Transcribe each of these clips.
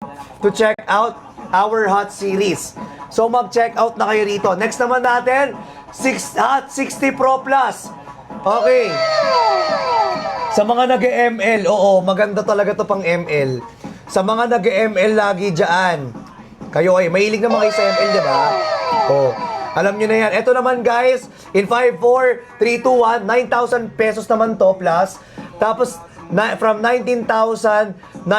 to check out our hot series. So mag-check out na kayo rito. Next naman natin, Hot 60 Pro Plus. Okay. Sa mga nag-ML, oo, maganda talaga to pang ML. Sa mga nag-ML lagi dyan, kayo ay mahilig naman kayo sa ML, di ba? Oh, alam nyo na yan. Ito naman guys, in 5, 4, 3, 2, 1, 9,000 pesos naman to plus. Tapos, from 19,999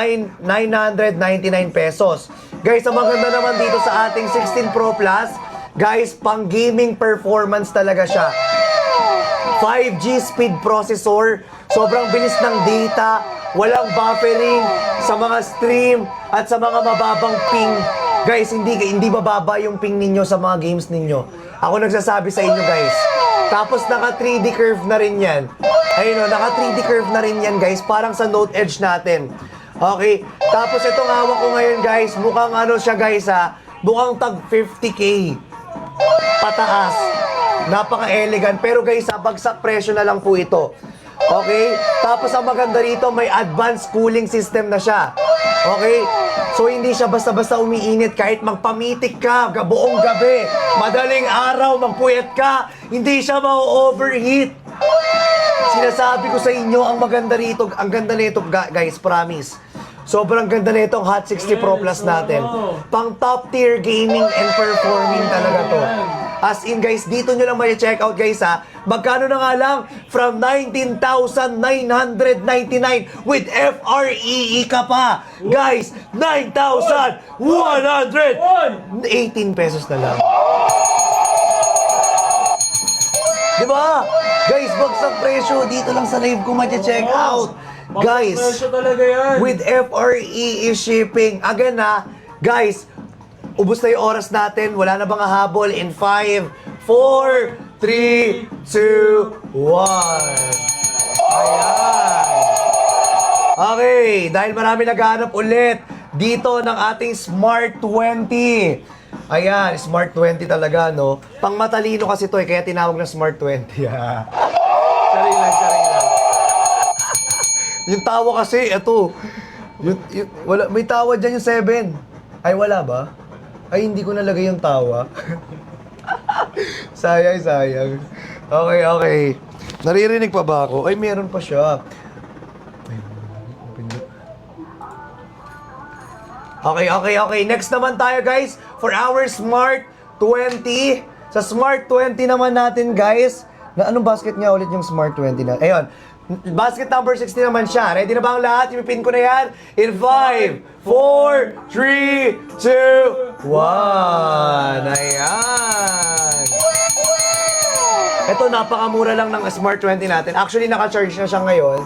pesos. Guys, ang maganda naman dito sa ating 16 Pro Plus, guys, pang gaming performance talaga siya. 5G speed processor, sobrang bilis ng data, walang buffering sa mga stream at sa mga mababang ping. Guys, hindi bababa yung ping ninyo sa mga games ninyo. Ako nagsasabi sa inyo guys. Tapos naka 3D curve na rin yan. Ayun o, naka 3D curve na rin yan guys, parang sa Note Edge natin. Okay, tapos itong hawak ko ngayon guys, mukhang ano siya guys ha, mukhang tag 50K pataas. Napaka-elegant. Pero guys, sa bagsak presyo na lang po ito. Okay? Tapos ang maganda rito, may advanced cooling system na siya. Okay? So hindi siya basta-basta umiinit kahit magpamitik ka buong gabi. Madaling araw, magpuyat ka, hindi siya ma-overheat. Sinasabi ko sa inyo, ang maganda rito, ang ganda nito guys, promise. Sobrang ganda na itong Hot 60 Pro Plus natin. Pang top tier gaming and performing talaga to. As in guys, dito nyo lang may check out guys ha. Magkano na nga lang? From 19,999 with FREE ka pa. Guys, 9,118 pesos na lang. Diba? Guys, bagsak presyo. Dito lang sa live ko ma-check out. Guys, with FREE shipping. Again ha, guys, ubos na yung oras natin. Wala na bang habol in 5, 4, 3, 2, 1. Ayan. Okay, dahil marami naghahanap ulit dito ng ating Smart 20. Ayan, Smart 20 talaga, no? Pang matalino kasi to eh, kaya tinawag na Smart 20. Charing lang, charing lang. Yung tawa kasi, ito. Wala, may tawa dyan yung 7. Ay, wala ba? Ay, hindi ko nalagay yung tawa. Sayang, sayang. Okay, okay. Naririnig pa ba ako? Ay, meron pa siya. Okay, okay, okay. Next naman tayo, guys, for our Smart 20. Sa Smart 20 naman natin, guys, na anong basket nga ulit yung Smart 20 na? Ayun. Basket number 60 naman siya. Ready na ba ang lahat? Ipipin ko na yan. In 5, 4, 3, 2, 1. Ayan. Ito, napakamura lang ng Smart 20 natin. Actually, naka-charge na siya ngayon.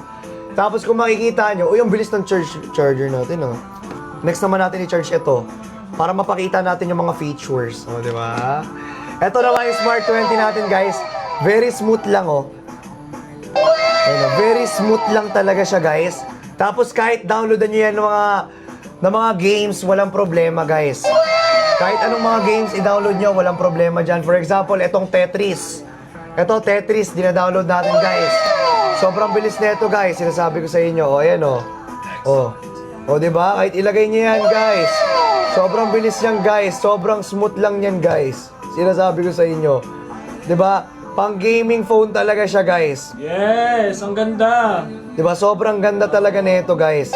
Tapos kung makikita nyo, uy, ang bilis ng charger natin, oh. Next naman natin i-charge ito. Para mapakita natin yung mga features. O, di ba? Ito naman yung Smart 20 natin, guys. Very smooth lang, oh. Ayun, very smooth lang talaga siya, guys. Tapos kahit downloadan nyo yan ng mga games, walang problema, guys. Kahit anong mga games i-download nyo, walang problema dyan. For example, itong Tetris. Ito, Tetris, dina-download natin, guys. Sobrang bilis na ito, guys. Sinasabi ko sa inyo. O, ayan, o. O, diba? Kahit ilagay nyo yan, guys. Sobrang bilis yan, guys. Sobrang smooth lang yan, guys. Sinasabi ko sa inyo. Diba? Pang gaming phone talaga siya, guys. Yes, ang ganda. Diba? Sobrang ganda talaga nito, guys.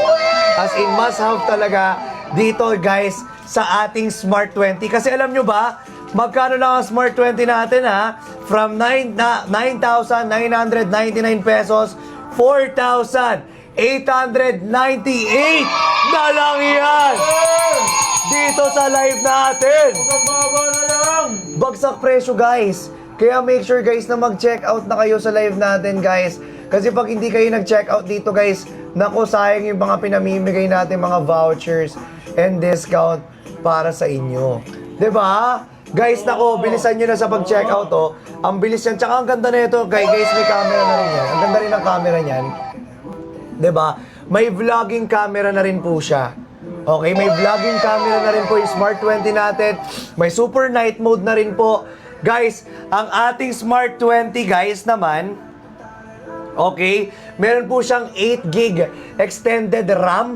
As in, must have talaga dito, guys, sa ating Smart 20. Kasi alam nyo ba, magkano lang ang Smart 20 natin, ha? From 9,999 pesos, 4,898 na lang yan! Dito sa live natin! Pababa na lang. Bagsak presyo, guys. Kaya make sure, guys, na mag-check out na kayo sa live natin, guys. Kasi pag hindi kayo nag-check out dito, guys, naku, sayang yung mga pinamimigay natin, mga vouchers and discount para sa inyo. 'Di ba? Guys, naku, bilisan nyo na sa pag-check out, oh. Ang bilis yan. Tsaka ang ganda na ito, guys, may camera na rin yan. Ang ganda rin ng camera niyan. 'Di ba? May vlogging camera na rin po siya. Okay, may vlogging camera na rin po yung Smart 20 natin. May super night mode na rin po. Guys, ang ating Smart 20, guys, naman, okay, meron po siyang 8 gig extended RAM.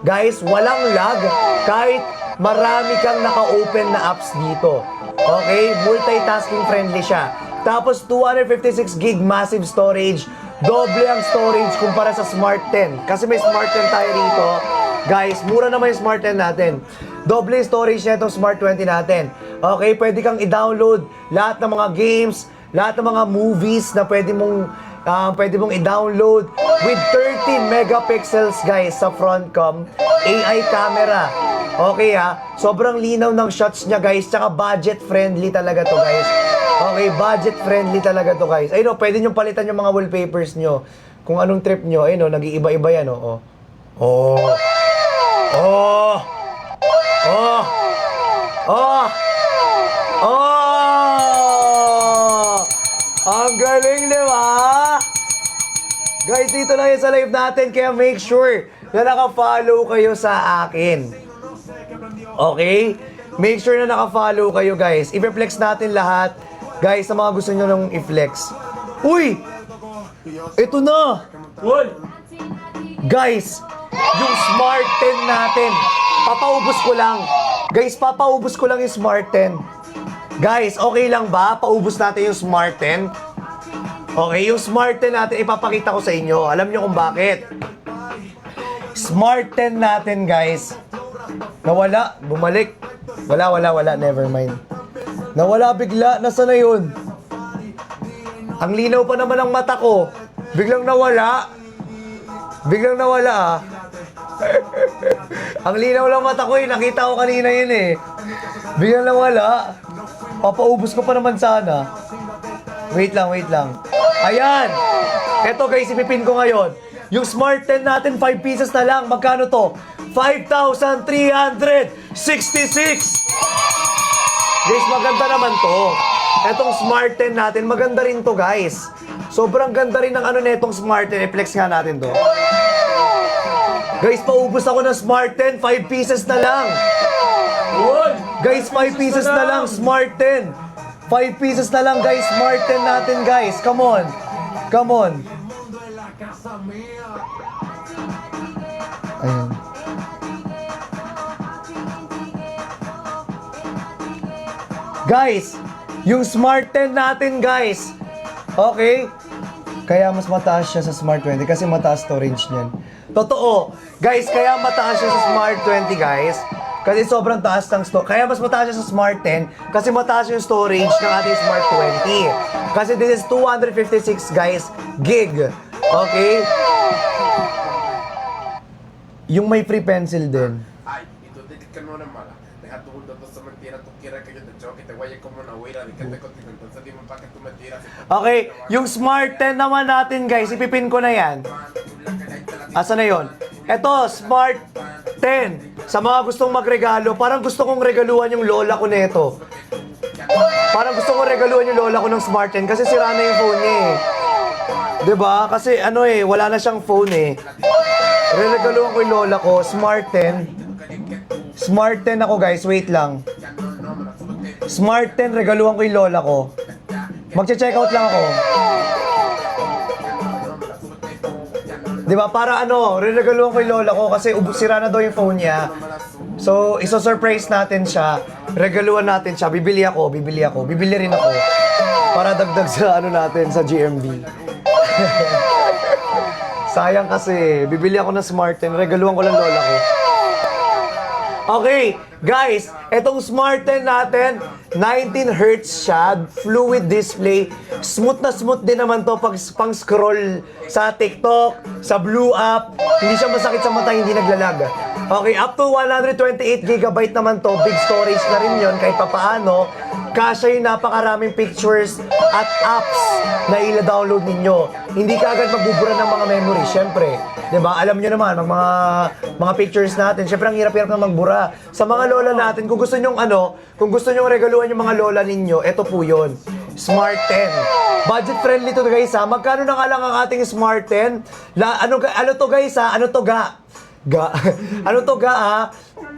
Guys, walang lag kahit marami kang naka-open na apps dito. Okay? Multitasking friendly siya. Tapos 256 gig massive storage. Doble ang storage kumpara sa Smart 10. Kasi may Smart 10 tayo rito. Guys, mura naman yung Smart 10 natin. Doble storage na itong Smart 20 natin. Okay? Pwede kang i-download lahat ng mga games, lahat ng mga movies na pwede mong i-download with 30 megapixels guys sa front cam, AI camera. Okay ha, sobrang linaw ng shots niya guys, tsaka budget friendly talaga to guys. Okay, budget friendly talaga to guys. Ayun o, pwede nyo palitan yung mga wallpapers nyo. Kung anong trip nyo, ayun o, nag-iiba-iba yan o. Oh. Oh. Oh. Oh. Oh. Ang galing, di ba? Guys, dito lang yan sa live natin, kaya make sure na naka-follow kayo sa akin. Okay? Make sure na naka-follow kayo, guys. I-flex natin lahat. Guys, sa mga gusto nyo nang i-flex. Uy! Ito na! Uy! Guys, yung Smart 10 natin, papaubos ko lang. Guys, papaubos ko lang yung Smart 10. Guys, okay lang ba? Paubos natin yung Smart 10? Okay, yung Smart 10 natin, ipapakita ko sa inyo. Alam nyo kung bakit. Smart 10 natin, guys. Nawala, bumalik. Wala, never mind. Nawala bigla, nasa na yun? Ang linaw pa naman ng mata ko. Biglang nawala. Biglang nawala ah. Ang linaw lang mata ko eh, nakita ko kanina yun eh. Biglang nawala. Papaubos ko pa naman sana. Wait lang. Ayan! Eto guys, ipipin ko ngayon. Yung Smart 10 natin, 5 pieces na lang. Magkano to? 5,366! Guys, maganda naman to. Etong Smart 10 natin, maganda rin to guys. Sobrang ganda rin ng ano netong Smart 10. I-flex nga natin to. Guys, paubos ako ng Smart 10. 5 pieces na lang. Uy! Guys, 5 pieces na lang, Smart 10. 5 pieces na lang, guys. Smart 10 natin, guys. Come on. Ayan. Guys, yung Smart 10 natin, guys. Okay? Kaya mas mataas siya sa Smart 20 kasi mataas storage niyan. Totoo. Guys, kaya mataas siya sa Smart 20, guys. Kasi sobrang taas ng storage. Kaya mas mataas siya sa Smart 10 kasi mataas yung storage ng ating Smart 20. Kasi this is 256, guys, gig. Okay? Yung may free pencil din. Ay, ito dikit ka mo na mala. Nagatuhod na to sa mentira, tukira kayo na joke, itawaya ko mo na wira, dikit ko tinuntan sa di mo bakit tumatira. Okay, yung Smart 10 naman natin, guys, ipipin ko na yan. Asa na yon? Eto, Smart 10. Sa mga gustong magregalo, parang gusto kong regaluhan yung lola ko nito. Parang gusto kong regaluhan yung lola ko ng Smart 10 kasi sira na yung phone niya eh. 'Di ba? Kasi ano eh, wala na siyang phone eh. Regaluhan ko yung lola ko, Smart 10. Smart 10 ako guys, wait lang. Smart 10, regaluhan ko yung lola ko. Magche-check out lang ako. Di ba? Para ano, regaluhan ko yung lola ko kasi sira na daw yung phone niya. So, iso-surprise natin siya. Regaluhan natin siya. Bibili rin ako. Para dagdag sa ano natin, sa GMB. Sayang kasi, bibili ako ng Smart 10. Regaluhan ko lang lola ko. Okay, guys, etong Smart 10 natin, 19 Hz siya, fluid display, smooth na smooth din naman to pag pang-scroll sa TikTok, sa Blue app, hindi siya masakit sa mata, hindi naglalag. Okay, up to 128GB naman to, big storage na rin yon kahit papaano, kasya yung napakaraming pictures at apps na ila-download ninyo. Hindi ka agad magbubura ng mga memories, syempre. Diba? Alam nyo naman, mga pictures natin, syempre ang hirap-hirap na magbura. Sa mga lola natin, kung gusto nyong kung gusto nyong regaluhan yung mga lola ninyo, eto po yun. Smart 10. Budget friendly to guys ha. Magkano na nga lang ang ating Smart 10? Ano to guys ha? Ano to ga? Ano to ga ha?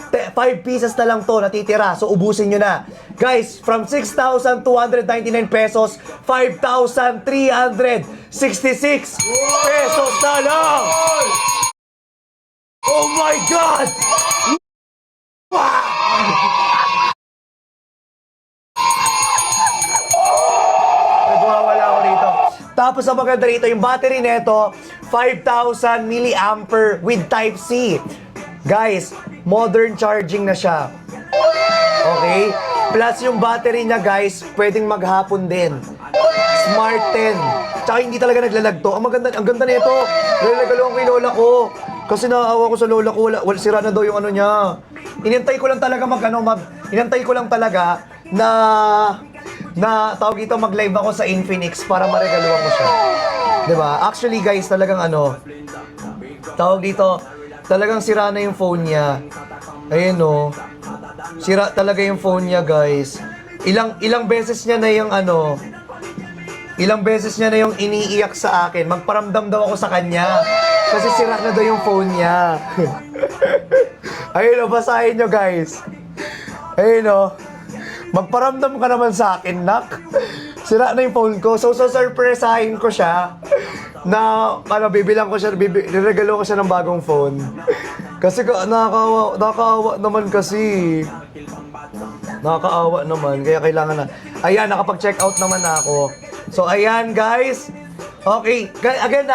5 pieces na lang to natitira. So ubusin nyo na. Guys, from 6,299 pesos, 5,366 pesos na lang! Oh my God! Nagwawala ako rito. Tapos ang maganda rito, yung battery nito, 5,000 milliampere with Type-C. Guys, modern charging na siya. Okay? Plus yung battery niya, guys, pwedeng maghapon din. Smart 10. Tsaka hindi talaga naglalagto. Ang ganda nito. Regalo ko kay lola ko. Kasi naawa ko sa lola ko, wala sira na daw yung ano niya. Inintay ko lang talaga inantay ko lang talaga na tawag ito, mag-live ako sa Infinix para maregaluhan ko siya. 'Di ba? Actually guys, talagang tawag dito, talagang sira na yung phone niya. Ayun oh. Sira talaga yung phone niya, guys. Ilang beses niya na yung ilang beses niya na yung iniiyak sa akin. Magparamdam daw ako sa kanya. Kasi sira na daw yung phone niya. Ayun o, basahin nyo guys. Ayun o. Magparamdam ka naman sa akin, nak. Sira na yung phone ko. So surpresahin ko siya. Na, bibilang ko siya, niregalo ko siya ng bagong phone. Kasi nakakaawa naman kasi. Nakakaawa naman, kaya kailangan na. Ayan, nakapag-check out naman na ako. So, ayan guys. Okay, again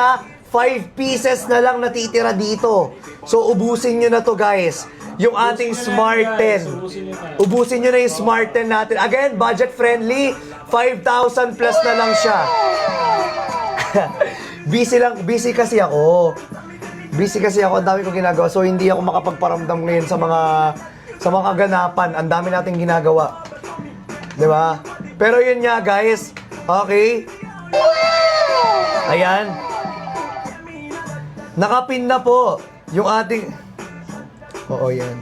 5 pieces na lang natitira dito. So, ubusin nyo na to guys. Yung ating Smart 10. Ubusin nyo na yung Smart 10 natin. Again, budget friendly. 5,000 plus na lang siya. Busy kasi ako. Ang dami kong ginagawa. So, hindi ako makapagparamdam ngayon sa mga kaganapan. Ang dami nating ginagawa. 'Di ba? Pero yun nga, guys. Okay? Ayan. Nakapin na po yung ating... Oo, yan.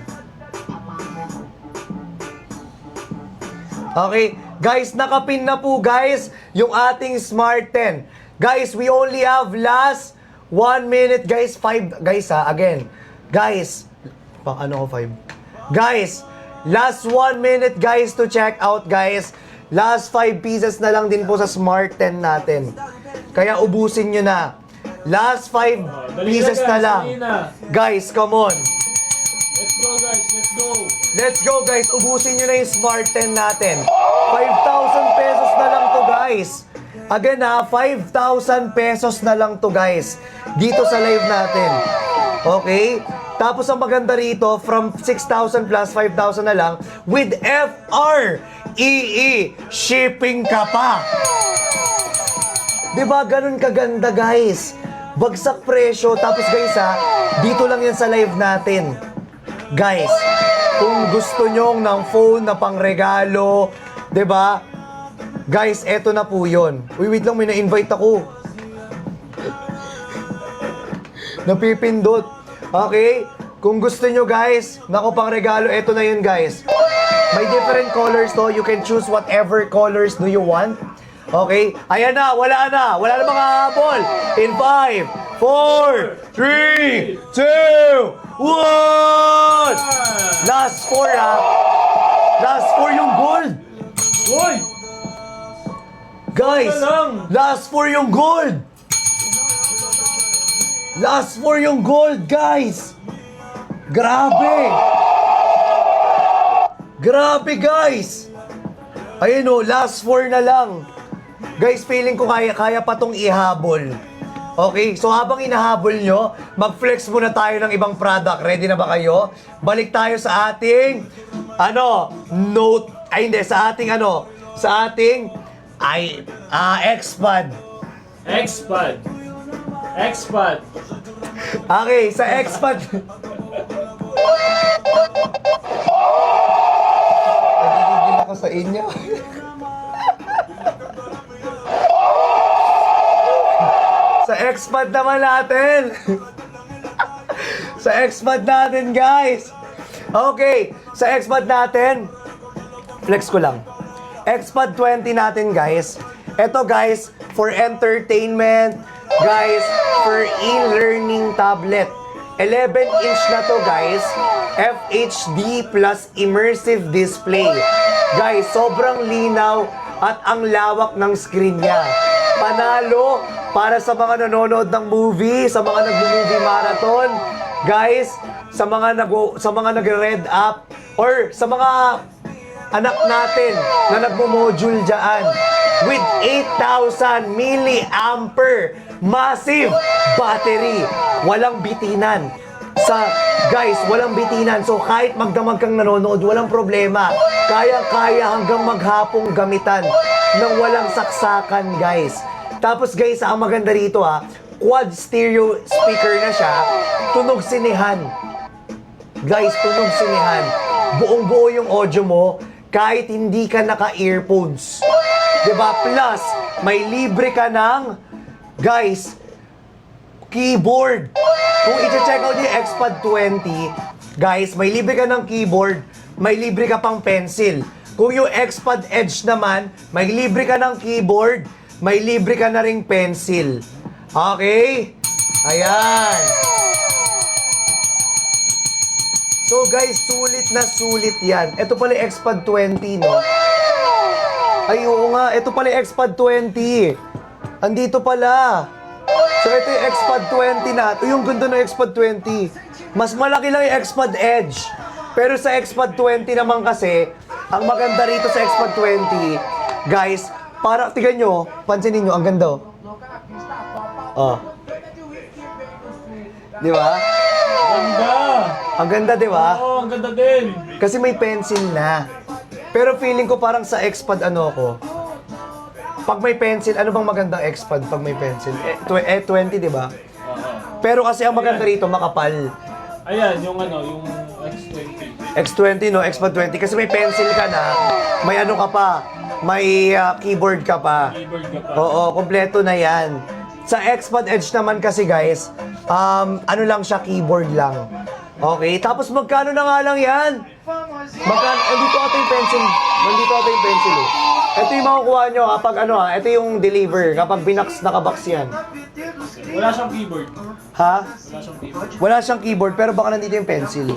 Okay. Guys, nakapin na po, guys, yung ating Smart 10. Guys, we only have last 1 minute, guys. 5, guys again. Guys, pang 5. Guys, last 1 minute, guys, to check out, guys. Last 5 pieces na lang din po sa Smart 10 natin. Kaya ubusin nyo na. Last 5 pieces na lang. Guys, come on. Let's go guys, let's go. Let's go, guys. Ubusin nyo na yung Smart 10 natin. 5,000 pesos na lang to, guys. Again 5,000 pesos na lang to, guys. Dito sa live natin. Okay? Tapos ang maganda rito, from 6,000 plus 5,000 na lang, with FREE shipping ka pa. Diba, ganun kaganda, guys. Bagsak presyo. Tapos guys dito lang yan sa live natin. Guys, kung gusto nyong ng phone na pangregalo, 'di ba? Guys, eto na po 'yon. Uy, wait lang, may na-invite ako. Napipindot. Okay? Kung gusto nyo, guys, nako pangregalo, eto na 'yun, guys. May different colors to. You can choose whatever colors do you want. Okay? Ayan na, wala na mga habol. In 5, 4, 3, 2, 1! Last 4 Last 4 yung gold! Uy! Guys! Last 4 yung gold! Last 4 yung gold, guys! Grabe! Grabe, guys! Ayun o, last 4 na lang. Guys, feeling ko kaya pa tong ihabol. Okay, so habang inahabol nyo, mag-flex muna tayo ng ibang product. Ready na ba kayo? Balik tayo sa ating, sa ating Xpad. Xpad. Okay, sa Xpad. Nagigigil ako sa inyo. Sa Xpad naman natin. Sa Xpad natin, guys. Okay, sa Xpad natin, flex ko lang. Xpad 20 natin, guys. Ito, guys, for entertainment, guys, for e-learning tablet. 11-inch na to, guys. FHD plus immersive display. Guys, sobrang linaw at ang lawak ng screen niya. Panalo para sa mga nanonood ng movie, sa mga nag-movie marathon. Guys, sa mga nagre-red up or sa mga anak natin na nagmo-module dyan with 8,000 milliampere massive battery. Walang bitinan. Walang bitinan. So kahit magdamag kang nanonood, walang problema. Kaya hanggang maghapong gamitan ng walang saksakan, guys. Tapos guys, ang maganda rito quad stereo speaker na siya, tunog sinihan. Guys, tunog sinihan. Buong-buo yung audio mo kahit hindi ka naka-earphones. 'Di ba? Plus, may libre ka ng, guys, keyboard. Kung i-check out yung XPad 20, guys, may libre ka ng keyboard, may libre ka pang pencil. Kung yung XPad Edge naman, may libre ka ng keyboard, may libre ka na ring pencil. Okay? Ayan. So guys, sulit na sulit yan. Ito pala yung XPad 20, no? Ay, oo nga. Ito pala yung XPad 20. Andito pala. So ito yung XPad 20 na. Ito yung ganda ng XPad 20. Mas malaki lang yung XPad Edge. Pero sa XPad 20 naman kasi, ang maganda rito sa XPad 20, guys, para, tignan nyo, pansinin nyo, ang ganda. Oh. Di ba? Ganda! Ang ganda, di ba? Oo, ang ganda din. Kasi may pencil na. Pero feeling ko parang sa XPad pag may pencil, ano bang magandang XPad pag may pencil? 20, di ba? Pero kasi ang maganda rito, makapal. Ayan, yung X20. X20, no? XPad 20. Kasi may pencil ka na, may ano ka pa, may keyboard ka pa. Keyboard ka pa. Oo, kompleto na yan. Sa XPad Edge naman kasi guys, ano lang siya, keyboard lang. Okay, tapos magkano na nga lang yan? Nandito ata yung pencil. Nandito ata yung pencil eh. Ito yung makukuha nyo kapag ito yung deliver, kapag nakabox yan. Wala siyang keyboard. Ha? Wala siyang keyboard. Wala siyang keyboard, pero baka nandito yung pencil.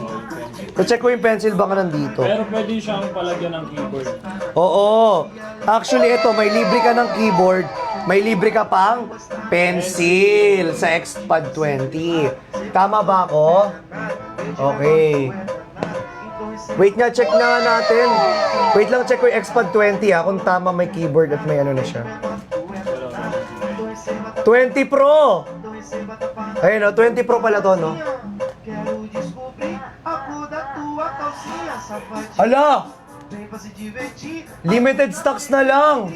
So check ko yung pencil, baka nandito. Pero pwede siyang palagyan ng keyboard. Oo. Actually, ito, may libre ka ng keyboard, may libre ka pang pencil sa XPad 20. Tama ba ako? Okay. Wait nga, check na nga natin. Wait lang, check ko yung XPad 20 kung tama may keyboard at may ano na siya. 20 Pro! Ayun, 20 Pro pala to, no? Hala! Limited stocks na lang!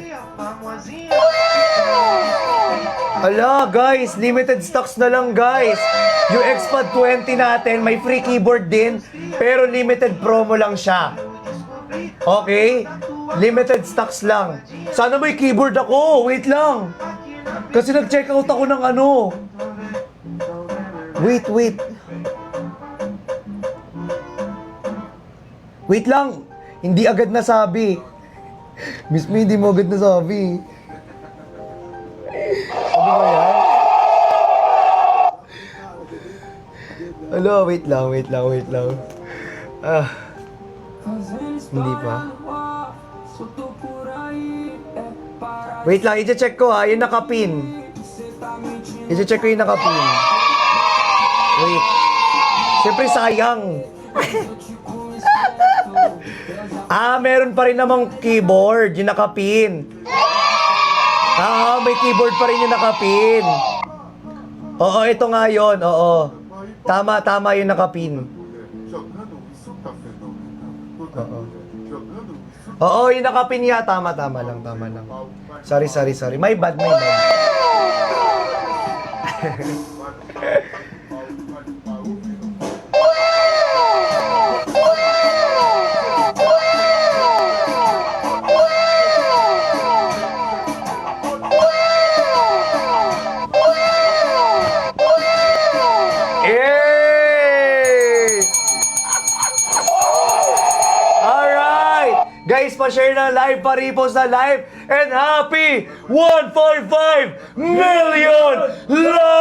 Hala, guys! Limited stocks na lang, guys! Yung XPad 20 natin, may free keyboard din, pero limited promo lang siya. Okay? Limited stocks lang. Sana may keyboard ako! Wait lang! Kasi nag-check out ako ng ano. Wait. Wait lang! Hindi agad nasabi. Miss me, hindi mo agad nasabi. Ano ba yan? Hello, wait lang. Hindi pa. Wait lang, i-check ko yung nakapin. I-check ko yung nakapin. Wait. Siyempre sayang. Meron pa rin namang keyboard, yung nakapin. May keyboard pa rin yung nakapin. Oo, ito nga yun, oo. Tama yung nakapin. Oo, yung nakapin niya, tama lang. Sorry. My bad. Guys, pa-share na live, pa-repost na live, and happy 145 million live!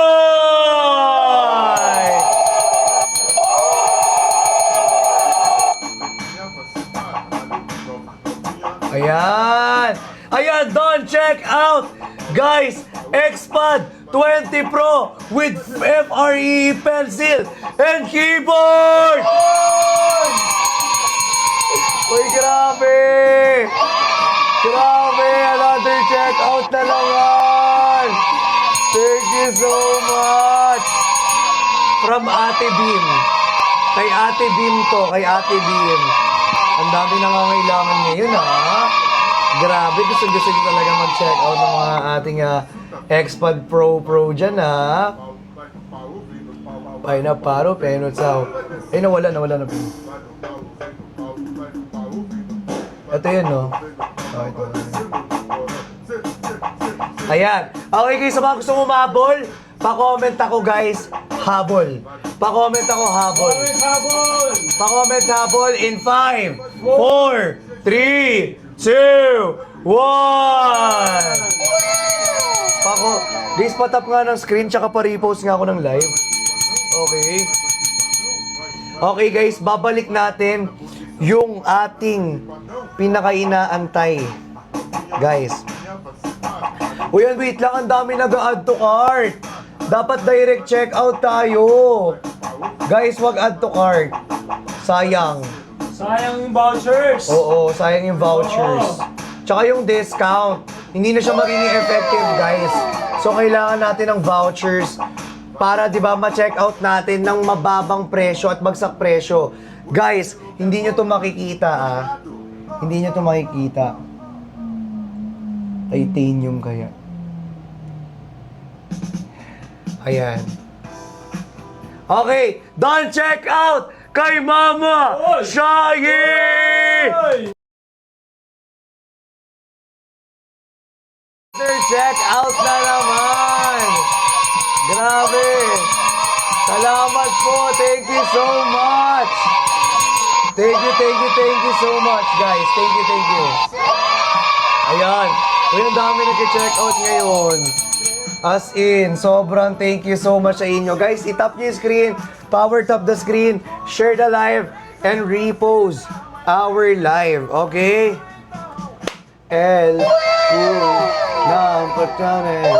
Ayan, don't check out, guys, XPad 20 Pro with FRE pencil and keyboard! Uy, grabe! Grabe! Another checkout na naman! Thank you so much! From Ate Beam. Kay Ate Beam to, kay Ate Beam. Ang dami nangangailangan ngayon, ha? Grabe, gusto ko talaga mag-check out ng mga ating Xpad Pro dyan, ha? Ay na paro, penot sao. Ay, nawala na po. Ito yun, no? Oh, ito. Ayan. Okay, guys, sa mga gusto umabol, pa-comment ako, guys, habol. Pa-comment ako, habol. Habol! Pa-comment habol in 5, 4, 3, 2, 1! Guys, patap nga ng screen, tsaka pa-repost nga ako ng live. Okay. Okay, guys, babalik natin yung ating pinaka-inaantay. Guys. Uy, wait lang, ang dami nag-add to cart. Dapat direct checkout tayo. Guys, wag add to cart. Sayang. Sayang yung vouchers! Oo, sayang yung vouchers. Tsaka yung discount. Hindi na siya magiging effective, guys. So, kailangan natin ng vouchers para, di ba, ma-checkout natin ng mababang presyo at bagsak presyo. Guys, hindi nyo to makikita, ah. Hindi nyo to makikita. Titanium kaya. Ayan. Okay, done check out kay Mama Oy! Shaggy! Oy! Check out na naman! Grabe! Salamat po! Thank you so much! Thank you so much, guys. Thank you. Ayan. Uy, ang dami nag-check out ngayon. As in, sobrang thank you so much sa inyo. Guys, itap nyo yung screen, power tap the screen, share the live, and repost our live. Okay? El ng pagkanin.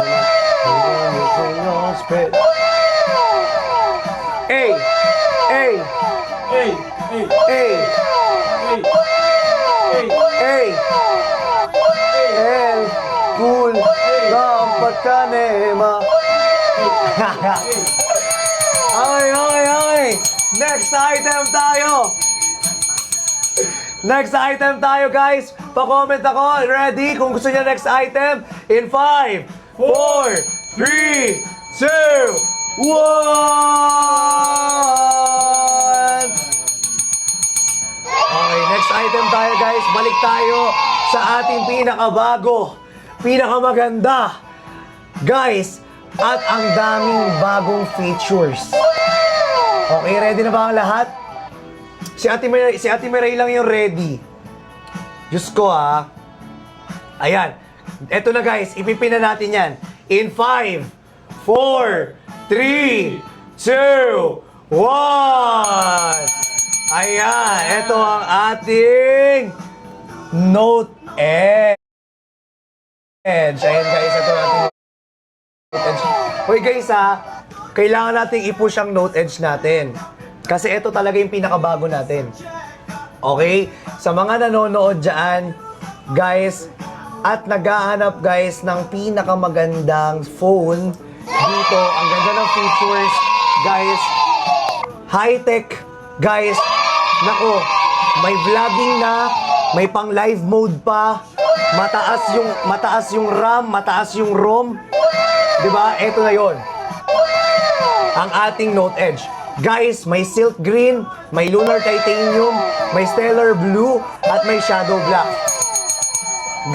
Hey! Hey! Hey! Hey! Hey! Hey! El cool ng pagkanema. Okay. Next item tayo, guys. Pa-comment ako. Ready? Kung gusto niya next item. In 5, 4, 3, 2, 1! Okay, next item tayo, guys. Balik tayo sa ating pinakabago, pinakamaganda, guys, at ang daming bagong features. Okay, ready na ba ang lahat? Si Ate Miray lang yung ready. Diyos ko, ha. Ayan. Eto na, guys. Ipipin na natin yan. In 5, 4, 3, 2, 1! Ayan. Ito ang ating Note Edge. Ayan, guys. Ito ang ating Note Edge. Hoy, guys, ha. Kailangan nating i-push ang Note Edge natin. Kasi ito talaga yung pinakabago natin. Okay? Sa mga nanonood dyan, guys, at naghahanap, guys, ng pinakamagandang phone dito, ang ganda ng features, guys, high-tech, guys, nako, may vlogging na, may pang live mode pa, mataas yung RAM, mataas yung ROM, di ba? Ito na yon, ang ating Note Edge. Guys, may silk green, may lunar titanium, may stellar blue, at may shadow black.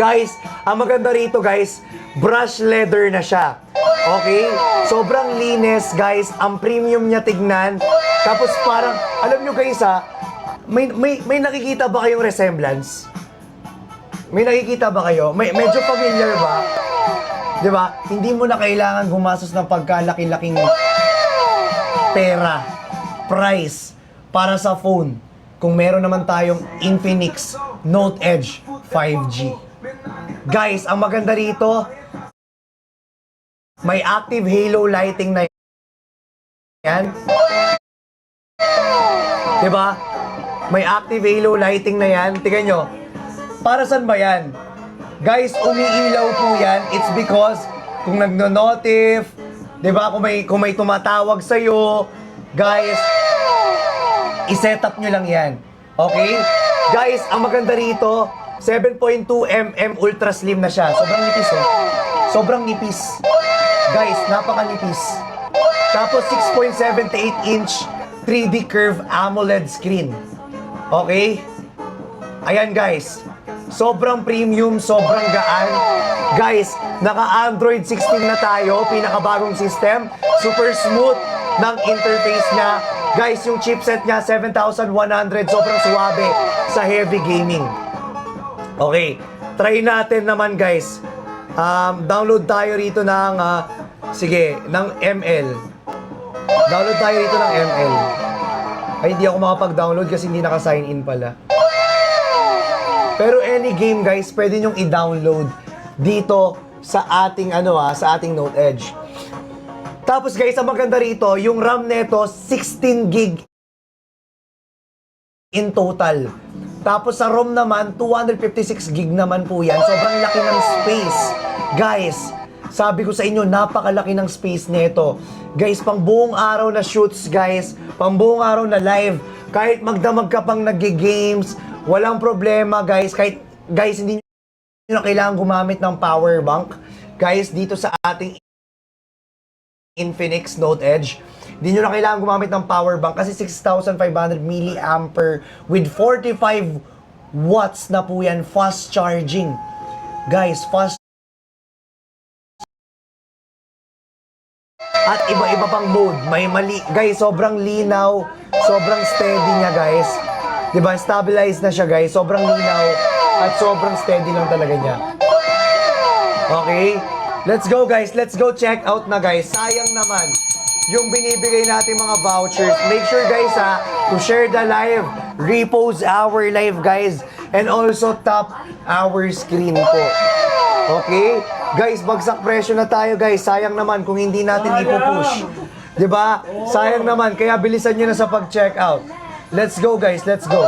Guys, ang maganda rito, guys, brush leather na siya. Okay? Sobrang linis, guys. Ang premium niya tignan. Tapos parang, alam nyo guys ha, may nakikita ba kayong resemblance? May nakikita ba kayo? Medyo familiar ba? Di ba? Hindi mo na kailangan gumastos ng pagkalaki-laking pera, price, para sa phone. Kung meron naman tayong Infinix Note Edge 5G. Guys, ang maganda rito, may active halo lighting na yan. Diba? May active halo lighting na yan. Tingnan nyo. Para saan ba yan? Guys, umiilaw po yan. It's because kung nagno-notif, diba? Kung may tumatawag sa'yo, guys, i-set up nyo lang yan. Okay? Guys, ang maganda rito, 7.2mm ultra slim na siya. Sobrang nipis, oh. Sobrang nipis. Guys, napakanipis. Tapos 6.78 inch 3D curve AMOLED screen. Okay? Ayan guys. Sobrang premium, sobrang gaan. Guys, naka-Android 16 na tayo. Pinakabagong system. Super smooth ng interface niya. Guys, yung chipset niya, 7,100. Sobrang suwabe sa heavy gaming. Okay. Try natin naman guys. Download tayo rito ng ng ML. Download tayo rito ng ML. Ay, hindi ako makapag-download kasi hindi naka-sign in pala. Pero any game guys, pwede nyong i-download dito sa ating sa ating Note Edge. Tapos guys, ang maganda rito, yung RAM neto 16 gig in total. Tapos sa ROM naman, 256 gig naman po yan. Sobrang laki ng space. Guys, sabi ko sa inyo, napakalaki ng space nito. Guys, pang buong araw na shoots, guys. Pang buong araw na live. Kahit magdamag ka pang nag-games, walang problema, guys. Kahit, guys, hindi nyo na kailangan gumamit ng power bank. Guys, dito sa ating Infinix Note Edge, hindi nyo na kailangan gumamit ng power bank kasi 6,500 mAh with 45 watts na po yan, fast charging. Guys, fast. At iba-iba pang mode. Guys, sobrang linaw, sobrang steady niya, guys. 'Di ba? Stabilized na siya, guys. Sobrang linaw at sobrang steady lang talaga niya. Okay? Let's go, guys. Let's go check out na, guys. Sayang naman yung binibigay natin mga vouchers. Make sure, guys, to share the live, repost our live, guys, and also tap our screen po. Okay? Guys, bagsak presyo na tayo, guys. Sayang naman kung hindi natin ipupush. 'Di ba? Sayang naman. Kaya bilisan niyo na sa pag-check out. Let's go, guys. Let's go.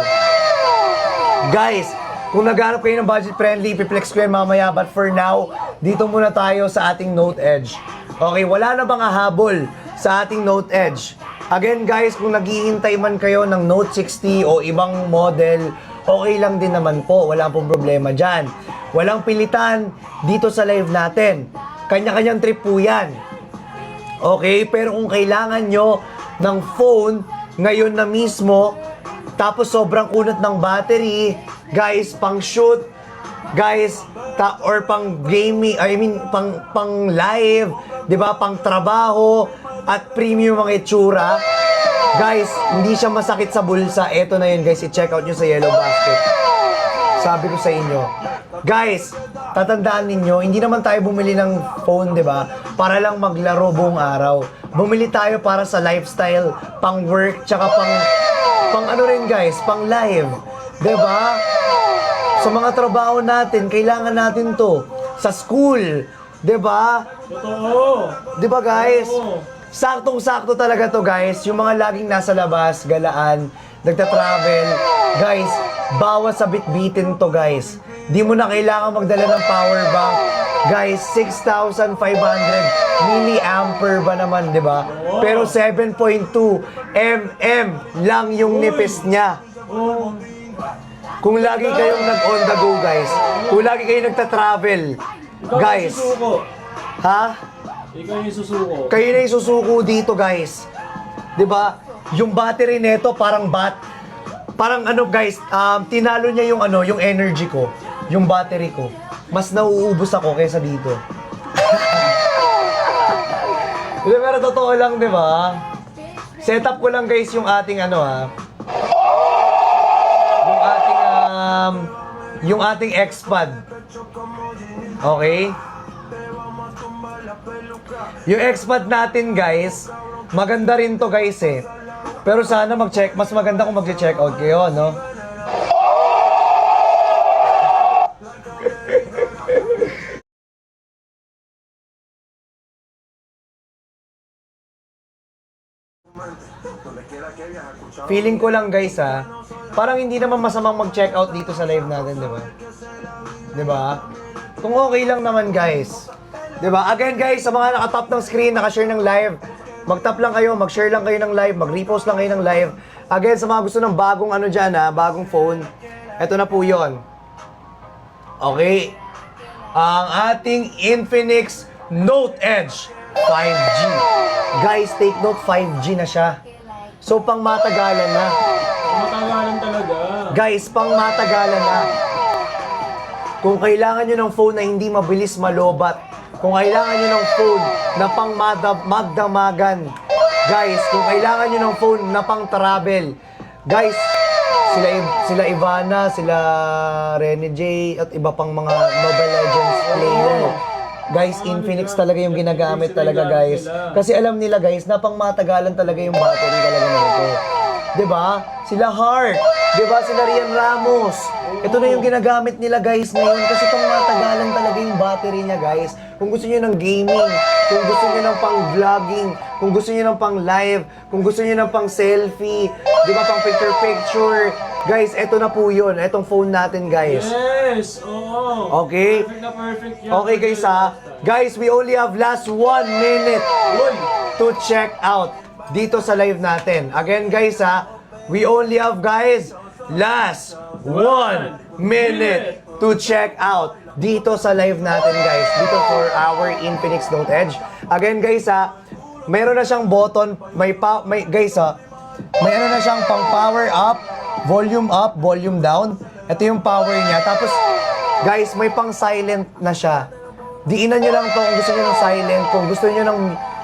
Guys, kung naghanap kayo ng budget-friendly, ipiplex ko yan mamaya. But for now, dito muna tayo sa ating Note Edge. Okay, wala na bang hahabol sa ating Note Edge? Again, guys, kung naghihintay man kayo ng Note 60 o ibang model, okay lang din naman po. Wala pong problema dyan. Walang pilitan dito sa live natin. Kanya-kanyang trip po yan. Okay, pero kung kailangan nyo ng phone ngayon na mismo, tapos sobrang kunat ng battery, guys, pang shoot, guys, or pang gaming, pang live, 'di ba? Pang trabaho at premium ang itsura. Guys, hindi siya masakit sa bulsa. Eto na 'yun, guys. I-check out niyo sa Yellow Basket. Sabi ko sa inyo. Guys, tatandaan ninyo, hindi naman tayo bumili ng phone, 'di ba? Para lang maglaro buong araw. Bumili tayo para sa lifestyle, pang work, tsaka pang ano rin, guys, pang live. 'Di ba? Sa mga trabaho natin, kailangan natin 'to. Sa school, 'di ba? Totoo. 'Di ba, guys? Oo. Saktong-sakto talaga 'to, guys. Yung mga laging nasa labas, galaan, nagta-travel, guys, bawas sa bitbitin 'to, guys. Di mo na kailangan magdala ng power bank. Guys, 6,500 milliampere ba naman, 'di ba? Pero 7.2 mm lang yung nipis niya. Kung lagi kayong nag-on the go, guys, kung lagi kayong nagta-travel, guys, ha? Ikaw yung susuko. Kayo na yung susuko dito, guys. 'Di ba? Yung battery nito parang ano, guys, tinalo niya yung yung energy ko, yung battery ko. Mas nauubos ako kaysa dito. Pero totoo lang, 'di ba? Setup ko lang, guys, yung ating yung ating X-Pad. Okay? Yung X-Pad natin, guys, maganda rin to, guys, eh. Pero sana mas maganda kung mag-check out kayo, no? feeling ko lang guys ha, parang hindi naman masamang mag-check out dito sa live natin, di ba? Di ba? Kung okay lang naman guys. Di ba? Again guys, sa mga nakatap ng screen, nakashare ng live, mag-tap lang kayo, mag-share lang kayo ng live, mag-repost lang kayo ng live. Again, sa mga gusto ng bagong ano dyan ha, bagong phone, eto na po yon. Okay. Ang ating Infinix Note Edge 5G. Guys, take note, 5G na siya. So, pang matagalan na. Matagalan talaga. Guys, pang matagalan na. Kung kailangan nyo ng phone na hindi mabilis malobat, kung kailangan nyo ng phone na pang magdamagan, guys, kung kailangan nyo ng phone na pang travel, guys, sila Ivana, sila Rene J, at iba pang mga Mobile Legends player. Guys, Infinix talaga yung ginagamit talaga, guys. Kasi alam nila, guys, na pang matagalan talaga yung battery talaga na ito. 'Di ba? Sila Heart, 'di ba? Sila Rian Ramos. Ito na yung ginagamit nila, guys, ngayon kasi pang matagalan talaga yung battery niya, guys. Kung gusto niyo ng gaming, kung gusto niyo ng pang-vlogging, kung gusto niyo ng pang-live, kung gusto niyo ng pang-selfie, 'di ba, pang-picture-picture. Guys, eto na po 'yun. Etong phone natin, guys. Yes! Oo! Okay? Perfect na perfect yan. Okay, guys, ha? Guys, we only have last 1 minute Uy! to check out dito sa live natin. Again, guys, ha? We only have, guys, last 1 minute to check out dito sa live natin, guys. Dito for our Infinix Note Edge. Again, guys, ha? Mayroon na siyang button. Guys, ha? May ano na siyang pang power up, volume down. Ito yung power niya. Tapos, guys, may pang silent na siya. Diinan nyo lang to kung gusto nyo ng silent.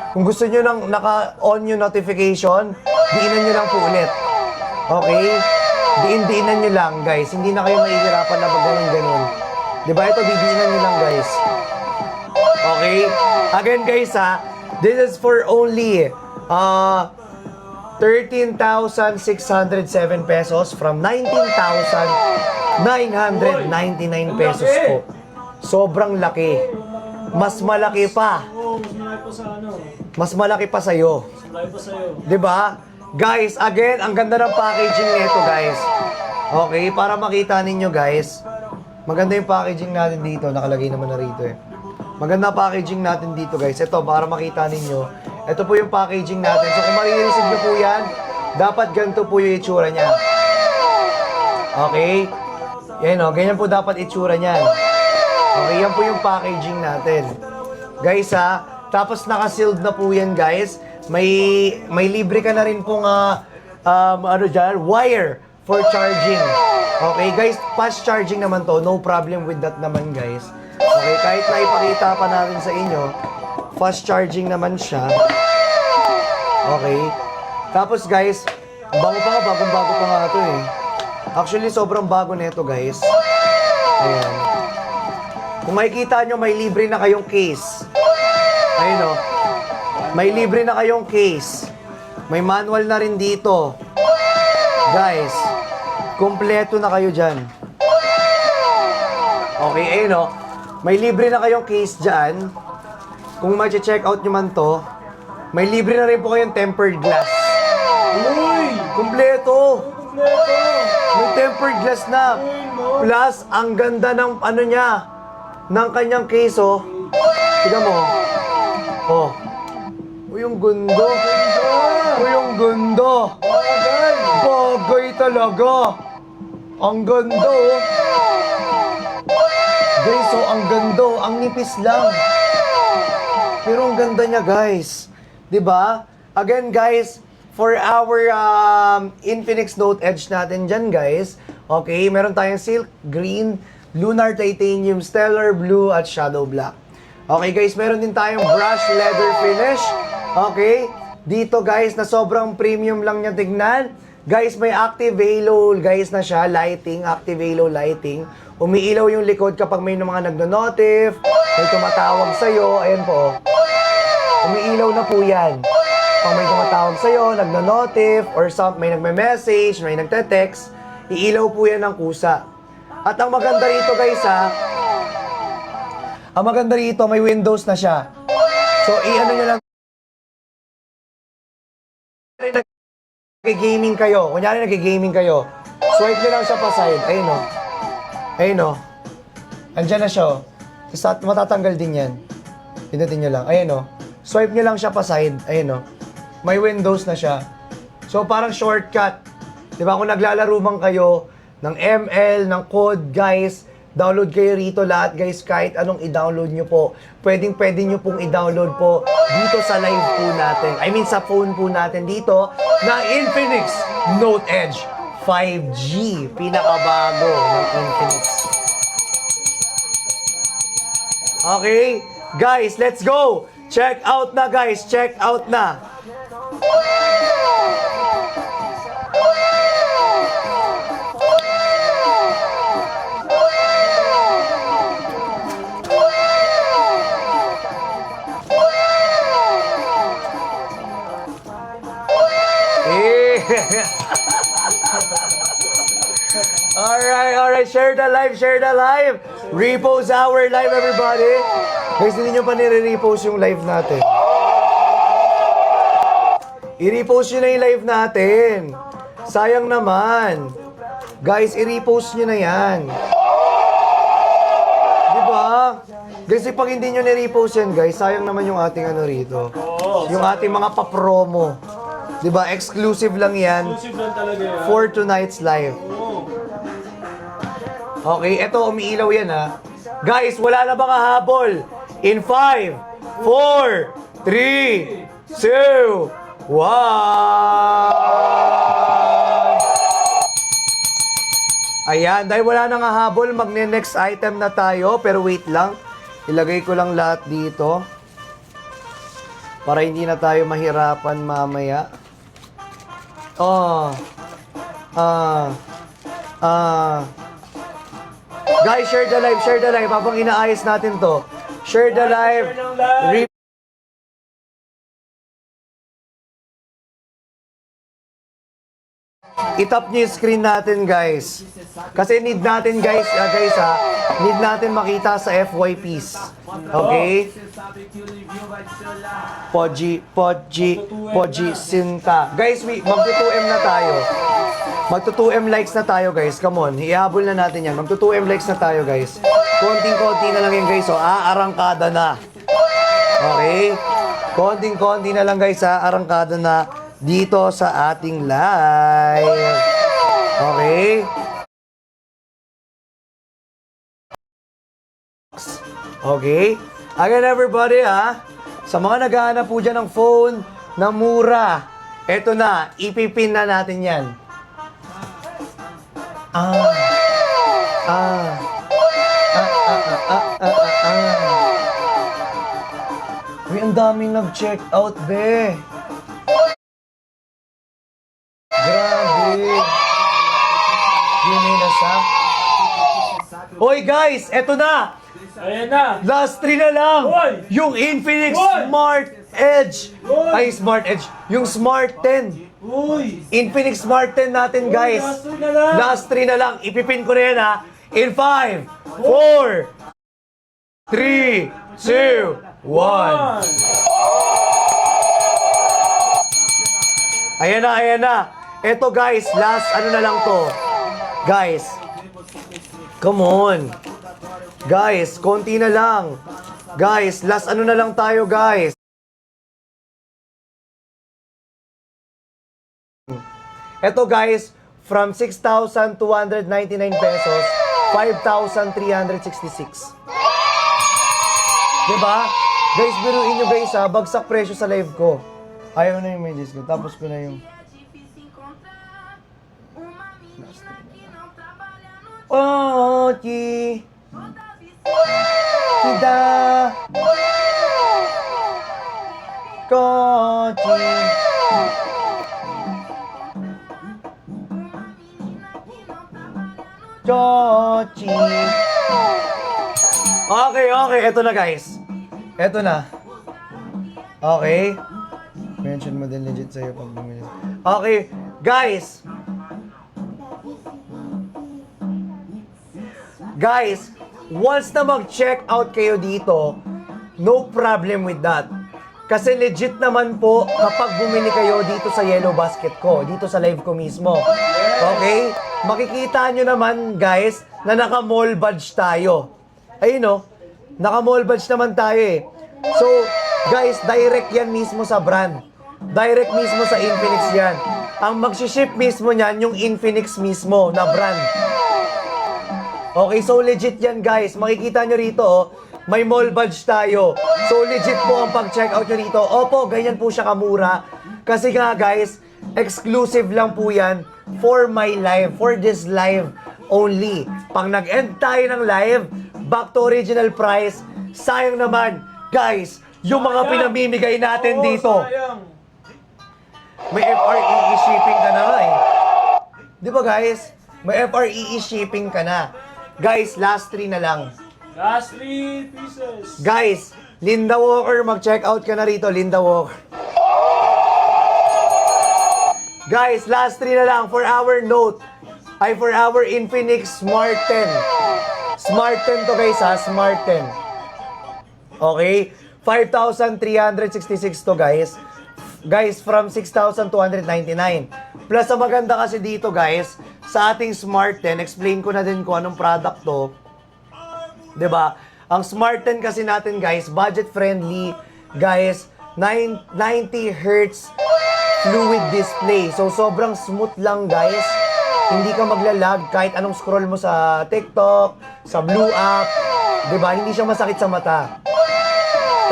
Kung gusto nyo ng naka-on yung notification, diinan nyo lang po ulit. Okay? Diinan nyo lang, guys. Hindi na kayo mahihirapan na pag ganun-ganun. Diba? Ito, diinan nyo lang, guys. Okay? Again, guys, ha? This is for only 13,607 pesos from 19,999 pesos po. Sobrang laki. Mas malaki pa. Oo, mas malaki pa sa ano. Mas malaki pa sa'yo. Mas malaki pa sa'yo. 'Di ba? Guys, again, ang ganda ng packaging nito, guys. Okay, para makita ninyo, guys. Maganda yung packaging natin dito. Nakalagay naman na rito eh. Maganda packaging natin dito, guys. Ito, para makita ninyo. Ito po yung packaging natin. So, kung marireceive nyo po yan, dapat ganito po yung itsura niya. Okay? Yan o, ganyan po dapat itsura niyan. Okay, yan po yung packaging natin. Guys, ha? Tapos naka-sealed na po yan, guys. May libre ka na rin pong wire for charging. Okay, guys, fast charging naman to. No problem with that naman, guys. Okay, kahit na ipakita pa natin sa inyo, fast charging naman siya. Okay. Tapos, guys, bago pa nga, bagong-bago pa nga ito eh. Actually, sobrang bago nito, guys. Ayan. Kung makikita nyo, may libre na kayong case. Ayun o. May libre na kayong case. May manual na rin dito. Guys, kumpleto na kayo dyan. Okay, ayun o. May libre na kayong case dyan. Kung ma-check out nyo man to, may libre na rin po kayong tempered glass. Uy! Kumpleto! Kompleto! May tempered glass na. Plus, ang ganda ng ano niya, ng kanyang case, oh. Tignan mo. Oh. Uy, yung gundo. Uy, yung gundo. Bagay talaga. Ang ganda, oh. Guys, so ang ganda, ang nipis lang. Pero ang ganda niya, guys. 'Di ba? Again, guys, for our Infinix Note Edge natin dyan, guys. Okay, meron tayong silk green, lunar titanium, stellar blue, at shadow black. Okay, guys, meron din tayong brush leather finish. Okay, dito, guys, na sobrang premium lang niya tignan. Guys, may active halo, guys, na siya, lighting, active halo lighting. Umiilaw yung likod kapag may mga nagno-notif, may tumatawag sa'yo, ayan po. Umiilaw na po yan. Pag may tumatawag sa'yo, nagno-notif, or may nagme-message, may nagte-text, iilaw po yan ng kusa. At ang maganda rito, guys, ha, ang maganda rito, may windows na siya. So, i-ano nyo lang, Nag-gaming kayo. Kunyari nag-gaming kayo. Swipe nyo lang siya pa side. Ayun o. Ayun o. Andyan na siya o. Tapos matatanggal din yan. Pinutin nyo lang. Ayun o. Swipe nyo lang siya pa side. Ayun o. May windows na siya. So parang shortcut. Diba kung naglalaro man kayo ng ML, ng code, guys, download kayo rito lahat, guys, kahit anong i-download nyo po. Pwede nyo pong i-download po dito sa live po natin. I mean, sa phone po natin dito na Infinix Note Edge 5G. Pinakabago ng Infinix. Okay? Guys, let's go! Check out na, guys. Check out na. Alright, share the live. Repost our live, everybody. Guys, hindi nyo pa nire-repost yung live natin. I-repost nyo na yung live natin. Sayang naman. Guys, i-repost nyo na yan. Diba? Guys, pag hindi nyo nire-repost yan, guys, sayang naman yung ating ano rito. Yung ating mga papromo. Diba? Exclusive lang yan. Exclusive lang talaga yan. For tonight's live. Okay, eto umiilaw yan ha. Guys, wala na bang hahabol? In 5, 4, 3, 2, 1. Ayan, dahil wala nang hahabol, magne-next item na tayo. Pero wait lang, ilagay ko lang lahat dito. Para hindi na tayo mahirapan mamaya. Guys, share the live. Habang inaayos natin to. Share the live. Itap nyo yung screen natin, guys. Kasi need natin, guys, need natin makita sa FYPs. Okay? Poji, Sinta. Guys, magto-2M na tayo. Magto-2M likes na tayo, guys. Come on, ihabol na natin yan. Magto-2M likes na tayo, guys. Konting-konti na lang yan, guys. So, arangkada na. Okay? Konting-konti na lang, guys, arangkada na dito sa ating live. Okay? Okay? Again, everybody, sa mga naghahanap po dyan ng phone na mura, eto na, ipipin na natin yan. Uy, ang daming nag-check out, be. Grabe. Ginenas, ha? Hoy, guys, eto na. Ayan na. Last 3 na lang. Hoy! Yung Infinix Hoy! Smart Edge. Hoy! Ay, Smart Edge. Yung Smart 10. Uy! Infinix Smart 10 natin, guys. last 3 na lang. Last 3 na lang. Ipipin ko na yan, ha. In 5, 4, 3, 2, 1. Ayan na. Eto, guys. Last, ano na lang to. Guys. Come on. Guys, konti na lang. Guys, last ano na lang tayo, guys. Eto, guys, from 6,299 pesos, 5,366. Diba? Guys, biruin nyo, guys, bagsak presyo sa live ko. Ayaw na yung may discount. Tapos ko na yung... Ochi. Kita. Kochi. Kochi. Okay. Ito na, guys. Ito na. Okay. Mention mo din legit sa'yo pag bumili. Okay. Guys. Guys, once na mag-check out kayo dito, no problem with that. Kasi legit naman po kapag bumili kayo dito sa Yellow Basket ko, dito sa live ko mismo. Okay? Makikita nyo naman guys na naka-mall badge tayo. Ayun o, naka-mall badge naman tayo eh. So, guys, direct yan mismo sa brand. Direct mismo sa Infinix yan. Ang mag-ship mismo niyan, yung Infinix mismo na brand. Okay, so legit yan guys. Makikita nyo rito oh, may mall badge tayo. So legit po ang pag-check out nyo rito. Opo, ganyan po siya kamura. Kasi nga guys, exclusive lang po yan for my live, for this live only. Pag nag-end tayo ng live, back to original price, sayang naman. Guys, yung mga pinamimigay natin dito. Sayang. May FREE shipping ka na nga eh. Di ba guys? May FREE shipping ka na. Guys, last 3 na lang. Last 3 pieces. Guys, Linda Walker, mag-check out ka na rito, Linda Walker. Guys, last 3 na lang for our Note. Ay, for our Infinix Smart 10. Smart 10 to guys ha, Smart 10. Okay? 5,366 to guys. Guys, from 6,299. Plus, ang maganda kasi dito guys, sa ating Smart 10, explain ko na din kung anong product to. 'Di ba? Ang Smart 10 kasi natin guys, budget friendly, guys, 90 Hz fluid display. So sobrang smooth lang guys. Hindi ka maglalag kahit anong scroll mo sa TikTok, sa Blue app, 'di ba? Hindi siya masakit sa mata.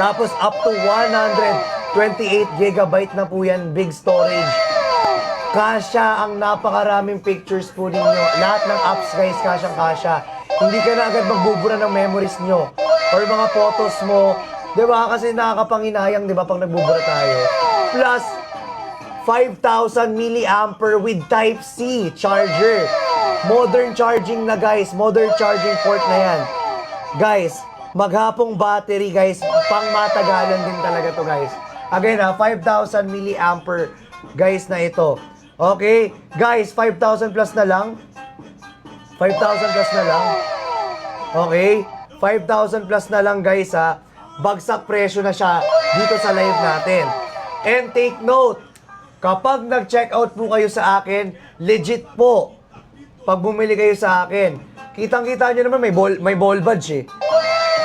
Tapos up to 128 GB na po yan, big storage. Kasya ang napakaraming pictures po ninyo. Lahat ng apps guys, kasyang-kasya. Hindi ka na agad magbubura ng memories nyo or mga photos mo. Diba? Kasi nakakapanginayang, diba, pag nagbubura tayo. Plus, 5,000 mAh with Type-C charger. Modern charging na guys. Modern charging port na yan. Guys, maghapong battery guys. Pang matagalan din talaga to guys. Again ha, 5,000 mAh guys na ito. Okay? Guys, 5,000 plus na lang. 5,000 plus na lang. Okay? 5,000 plus na lang guys ha. Bagsak presyo na siya dito sa live natin. And take note, kapag nag-check out po kayo sa akin, legit po. Pag bumili kayo sa akin, kitang-kita nyo naman may ball badge eh.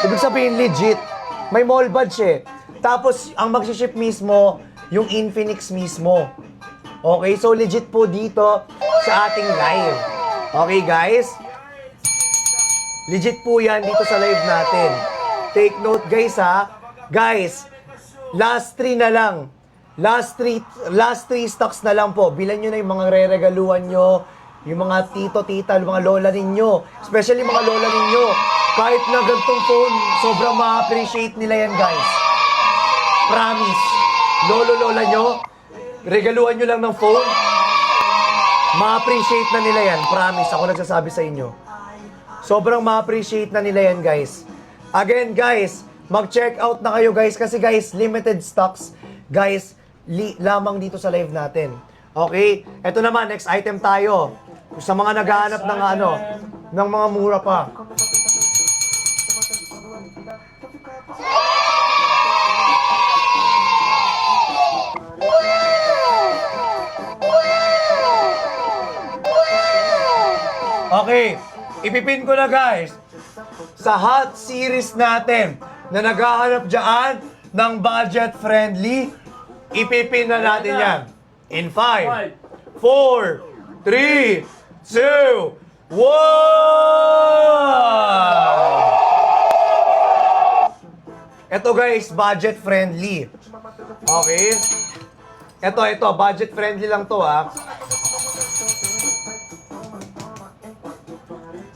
Ibig sabihin legit. May mall badge eh. Tapos, ang mag-ship mismo, yung Infinix mismo. Okay, so legit po dito sa ating live. Okay, guys? Legit po yan dito sa live natin. Take note, guys, ha? Guys, last 3 na lang. Last 3 stocks na lang po. Bilan nyo na yung mga re-regaluhan nyo, yung mga tito-tita, yung mga lola ninyo. Especially mga lola ninyo. Kahit na gantong phone, sobrang ma-appreciate nila yan, guys. Promise. Lolo-lola nyo, regaluhan nyo lang ng phone, ma-appreciate na nila yan. Promise, ako nagsasabi sa inyo. Sobrang ma-appreciate na nila yan, guys. Again, guys, mag-check out na kayo, guys. Kasi, guys, limited stocks, guys, lamang dito sa live natin. Okay? Ito naman, next item tayo. Sa mga naghahanap ng ng mga mura pa. Okay, ipipin ko na guys, sa hot series natin na naghahanap dyan ng budget-friendly, ipipin na natin yan. In 5, 4, 3, 2, 1! Ito guys, budget-friendly. Okay? Ito, budget-friendly lang to ha.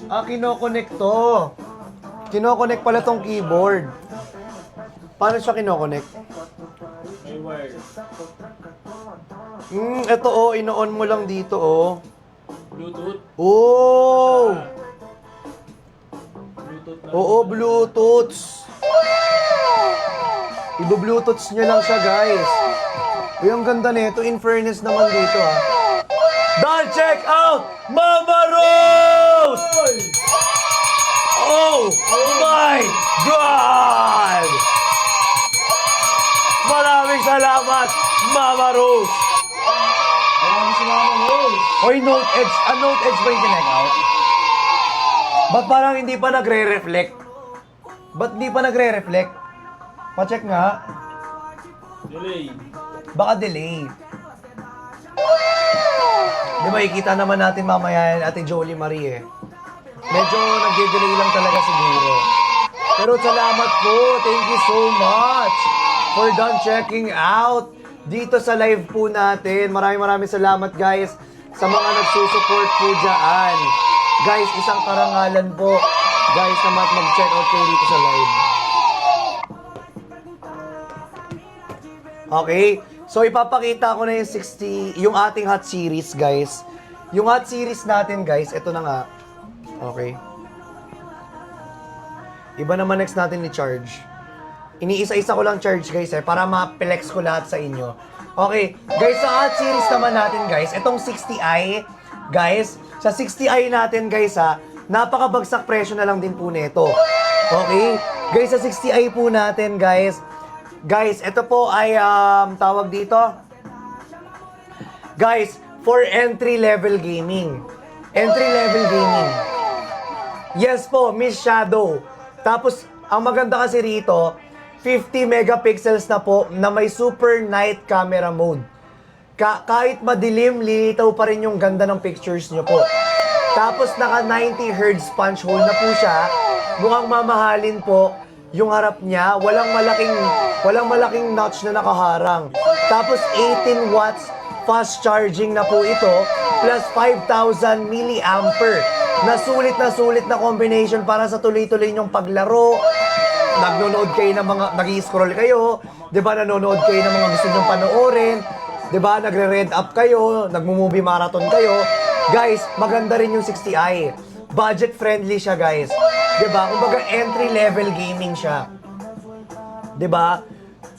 Kino-connect to. Kino-connect pala tong keyboard. Paano siya kino-connect? May wire. Ito oh, ino-on mo lang dito oh. Bluetooth. Oh! Bluetooth na. Oo, Bluetooth. Ibo-Bluetooth nyo lang siya, guys. Uy, ang ganda nito. In fairness naman dito, ha. Don't check out Mama Rose! Oh my God! Salamat, Mama Rose! Marami si Mama Rose. Oy, Note Edge. Note Edge ba yung kinect out? Ba't parang hindi pa nagre-reflect? Ba't hindi pa nagre-reflect? Pa-check nga. Delay. Baka delay. Di ba, ikita naman natin mamaya yan, Ate Jolie Marie eh. Medyo nag-delay lang talaga siguro. Pero salamat po. Thank you so much for done checking out dito sa live po natin. Maraming salamat guys sa mga nagsusupport po dyan. Guys, isang karangalan po. Guys, na mag-check out kayo dito sa live. Okay? So, ipapakita ko na yung 60, yung ating hot series, guys. Yung hot series natin, guys, ito na nga. Okay? Iba naman next natin ni charge. Iniisa-isa ko lang charge, guys, para ma-flex ko lahat sa inyo. Okay, guys, sa hot series naman natin, guys, itong 60i, guys, sa 60i natin, guys, napakabagsak presyo na lang din po nito. Okay? Guys, sa 60i po natin, guys, ito po ay, tawag dito. Guys, for entry-level gaming. Entry-level gaming. Yes po, Miss Shadow. Tapos, ang maganda kasi rito, 50 megapixels na po na may super night camera mode. Kahit madilim, lilitaw pa rin yung ganda ng pictures nyo po. Tapos, naka 90 Hz punch hole na po siya. Mukhang mamahalin po yung harap niya. Walang malaking notch na nakaharang. Tapos 18 watts fast charging na po ito plus 5,000 milliampere. Na sulit na combination para sa tuloy-tuloy nyong paglaro. Nagnonood kayo ng mga, nag-i-scroll kayo, 'di ba? Nanonood kayo ng mga gusto nyong panoorin, 'di ba? Nagre-read up kayo, nagmo-movie marathon kayo. Guys, maganda rin yung 60i. Budget friendly siya, guys. 'Di ba? Kumbaga entry level gaming siya. 'Di ba?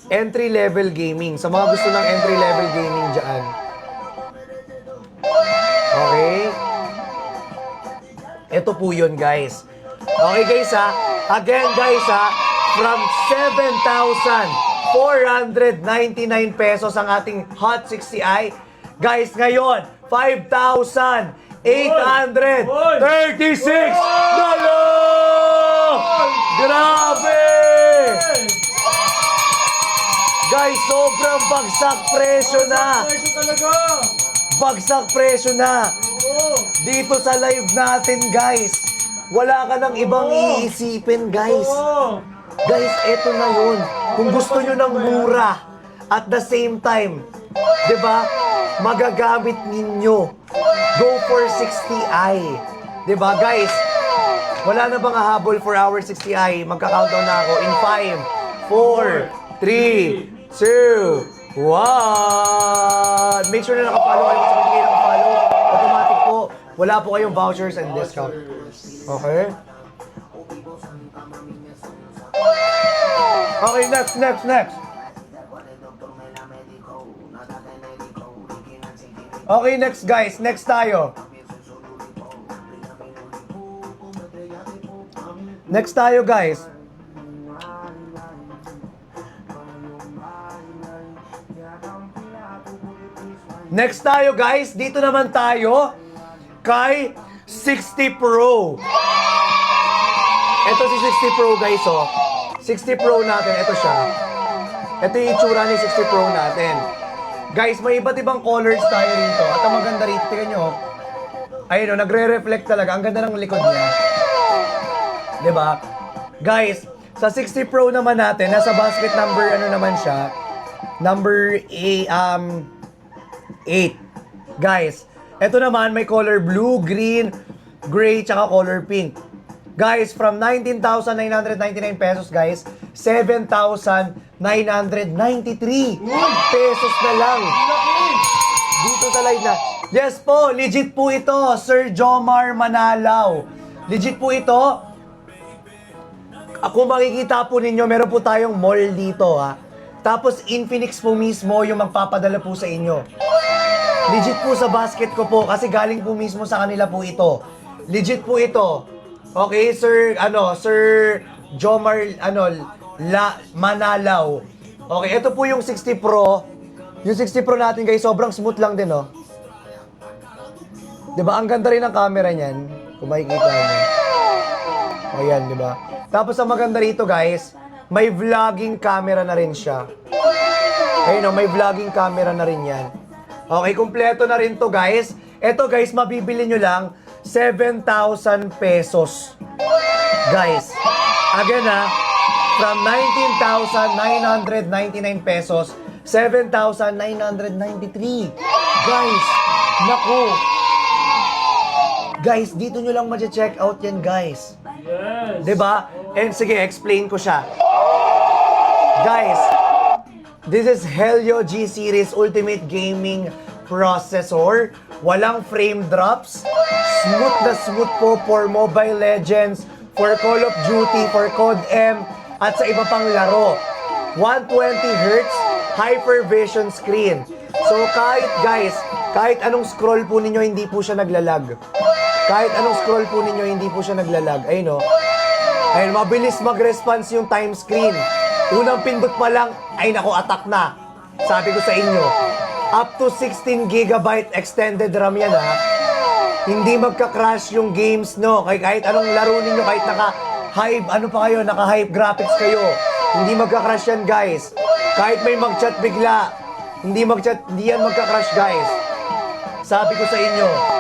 Entry level gaming. Sa mga gusto ng entry level gaming diyan. Okay? Ito po 'yun, guys. Okay, guys, Again, guys, from 7,499 pesos ang ating Hot 60i. Guys, ngayon, 5,836 $! Grabe! Guys, sobrang bagsak presyo na. Presyo talaga. Bagsak presyo na. Oo. Dito sa live natin, guys. Wala ka nang ibang iisipin, guys. Oo. Guys, eto na yun. Kung gusto nyo ng mura, at the same time, di ba, magagamit ninyo, go for 60i. Di ba, guys? Wala na bang hahabol for our 60i? Magka-countdown na ako in 5, 4, 3, 2, 1. Make sure na nakafollow kayo kasi hindi kayo nakafollow. Automatic po. Wala po kayong vouchers and discount. Okay? Okay, next. Okay, next guys. Next tayo. Next tayo, guys. Next tayo, guys. Dito naman tayo kay 60 Pro. Ito si 60 Pro, guys, 60 Pro natin, ito siya. Ito yung itsura ni 60 Pro natin. Guys, may iba't ibang colors tayo rito. At ang maganda rito, tingnan nyo. Ayun, nagre-reflect talaga. Ang ganda ng likod niya. Diba? Guys, sa 60 Pro naman natin, nasa basket number, ano naman siya? Number 8. Guys, ito naman may color blue, green, gray, tsaka color pink. Guys, from 19,999 pesos, guys, 7,993 pesos na lang. Dito sa live na. Yes po, legit po ito, Sir Jomar Manalaw. Legit po ito. Kung makikita po ninyo, meron po tayong mall dito, Tapos Infinix po mismo yung magpapadala po sa inyo. Legit po sa basket ko po kasi galing po mismo sa kanila po ito. Legit po ito. Okay, Sir Jomar Manalaw. Okay, ito po yung 60 Pro. Yung 60 Pro natin guys, sobrang smooth lang din, oh. Diba? Ang ganda rin ng camera niyan. Kung makikita niyo. Ayan, diba? Tapos ang maganda rito guys, may vlogging camera na rin siya. Ayun, oh, may vlogging camera na rin yan. Okay, kumpleto na rin to guys. Ito guys, mabibili nyo lang 7,000 pesos. Guys, again from 19,999 pesos, 7,993. Guys, naku. Guys, dito nyo lang ma-check out yan, guys. Yes. Diba? And sige, explain ko siya. Guys, this is Helio G Series Ultimate Gaming Processor. Walang frame drops. Smooth na smooth po for Mobile Legends, for Call of Duty, for COD M, at sa iba pang laro. 120Hz Hypervision screen. So kahit anong scroll po ninyo, hindi po siya naglalag. Kahit anong scroll po ninyo, hindi po siya naglalag. Ayun, no? Ayun, mabilis mag-response yung time screen. Unang pindot pa lang, ay naku, attack na. Sabi ko sa inyo, up to 16 GB extended RAM yan, ha? Hindi magka-crash yung games, no? Kahit anong laro ninyo, kahit naka-hype, ano pa kayo, naka-hype graphics kayo, hindi magka-crash yan, guys. Kahit may mag-chat bigla, hindi yan magka-crash, guys. Sabi ko sa inyo.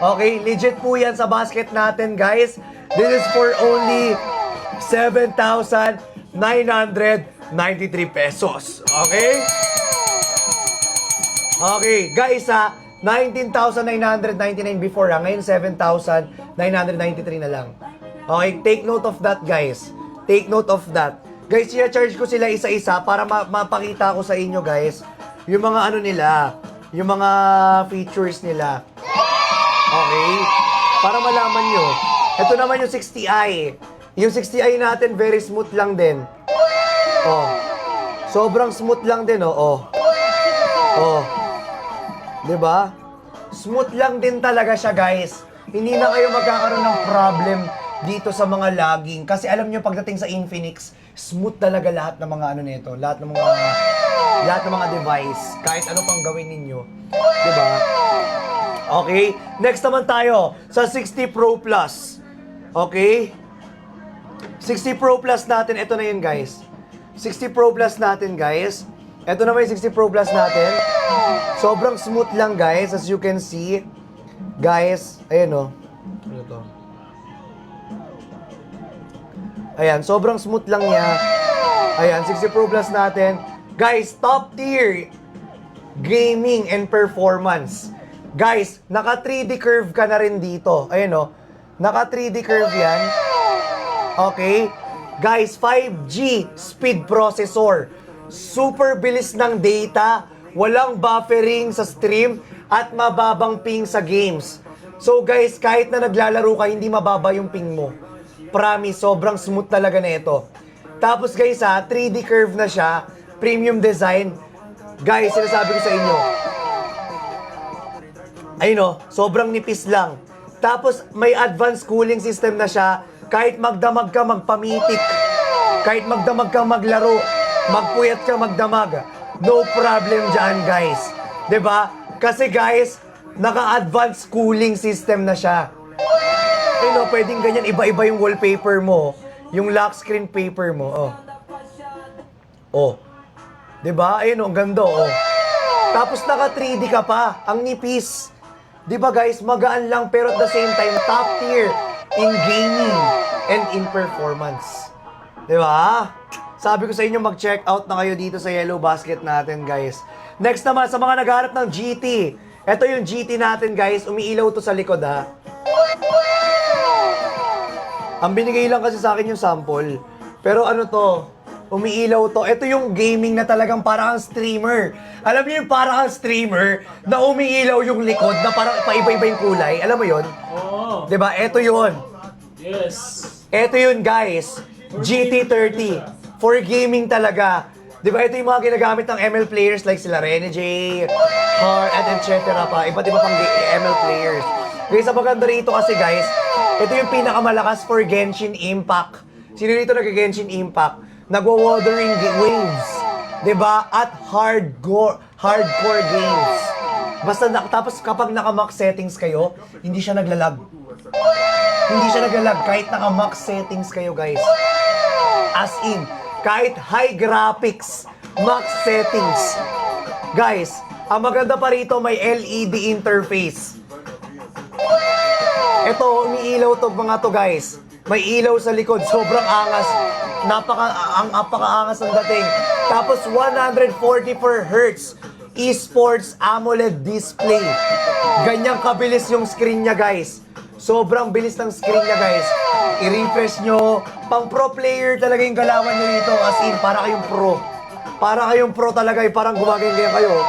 Okay, legit po yan sa basket natin, guys. This is for only 7,993 pesos. Okay? Okay, guys, 19,999 before, ngayon 7,993 na lang. Okay, take note of that, guys. Take note of that. Guys, i-charge ko sila isa-isa para mapakita ko sa inyo, guys, yung mga ano nila, yung mga features nila. Okay? Para malaman nyo. Ito naman yung 60i. Yung 60i natin, very smooth lang din. Oh. Sobrang smooth lang din, oh. Oh. Diba? Smooth lang din talaga siya, guys. Hindi na kayo magkakaroon ng problem dito sa mga lagging. Kasi alam nyo, pagdating sa Infinix, smooth talaga lahat ng mga ano nito. Lahat ng mga device. Kahit ano pang gawin ninyo. Diba? Okay? Next naman tayo sa 60 Pro Plus. Okay? 60 Pro Plus natin. Ito na yun, guys. 60 Pro Plus natin, guys. Ito naman yung 60 Pro Plus natin. Sobrang smooth lang, guys. As you can see. Guys, ayan, oh. Ano to? Ayan, sobrang smooth lang niya. Ayan, 60 Pro Plus natin. Guys, top tier gaming and performance. Guys, naka 3D curve ka na rin dito. Ayan, oh. Naka 3D curve yan. Okay? Guys, 5G speed processor. Super bilis ng data. Walang buffering sa stream. At mababang ping sa games. So guys, kahit na naglalaro ka, hindi mababa yung ping mo. Promise, sobrang smooth talaga na ito. Tapos guys, 3D curve na siya. Premium design. Guys, sinasabi ko sa inyo. Ayun, oh, sobrang nipis lang. Tapos may advanced cooling system na siya. Kahit magdamag ka, magpamitik. Kahit magdamag ka, maglaro. Magpuyat ka, magdamag. No problem dyan, guys. 'Di ba? Kasi guys, naka-advanced cooling system na siya. Ayun, oh, pwedeng ganyan, iba-iba yung wallpaper mo. Yung lock screen paper mo, oh. Oh. 'Di ba? Ayun, oh, ang ganda, oh. Tapos naka 3D ka pa. Ang nipis. 'Di ba guys, magaan lang pero at the same time top tier in gaming and in performance. 'Di ba? Sabi ko sa inyo, mag-check out na kayo dito sa Yellow Basket natin, guys. Next naman sa mga naghahanap ng GT. Ito yung GT natin, guys. Umiilaw to sa likod, ha. Ang binigay lang kasi sa akin yung sample. Pero ano to? Umiilaw to. Ito yung gaming na talagang parang streamer. Alam niyo yung parang streamer na umiilaw yung likod na parang paiba-iba yung kulay. Alam mo yun? Oo. Diba? Ito yun. Yes. Ito yun, guys. GT30. For gaming talaga. Diba? Ito yung mga ginagamit ng ML players like sila Rene J, Hart, and etc. pa. Iba't iba pang ML players. Guys, ang maganda rito kasi, guys, ito yung pinakamalakas for Genshin Impact. Sino rito nag-Genshin Impact? Nagwa-wuthering waves. 'Diba? At hardcore games. Basta tapos kapag naka-max settings kayo, hindi siya naglalag. Hindi siya naglalag kahit naka-max settings kayo, guys. As in, kahit high graphics, max settings. Guys, ang maganda pa rito may LED interface. Ito, umiilaw to mga to, guys. May ilaw sa likod, sobrang angas. Napaka-angas ang dating. Tapos 144 Hz esports AMOLED display. Ganyang kabilis yung screen niya, guys. Sobrang bilis ng screen niya, guys. I-refresh nyo. Pang pro player talaga yung galawan nyo dito. As in, para kayong pro. Para kayong pro talaga. Parang gumaganyan kayo.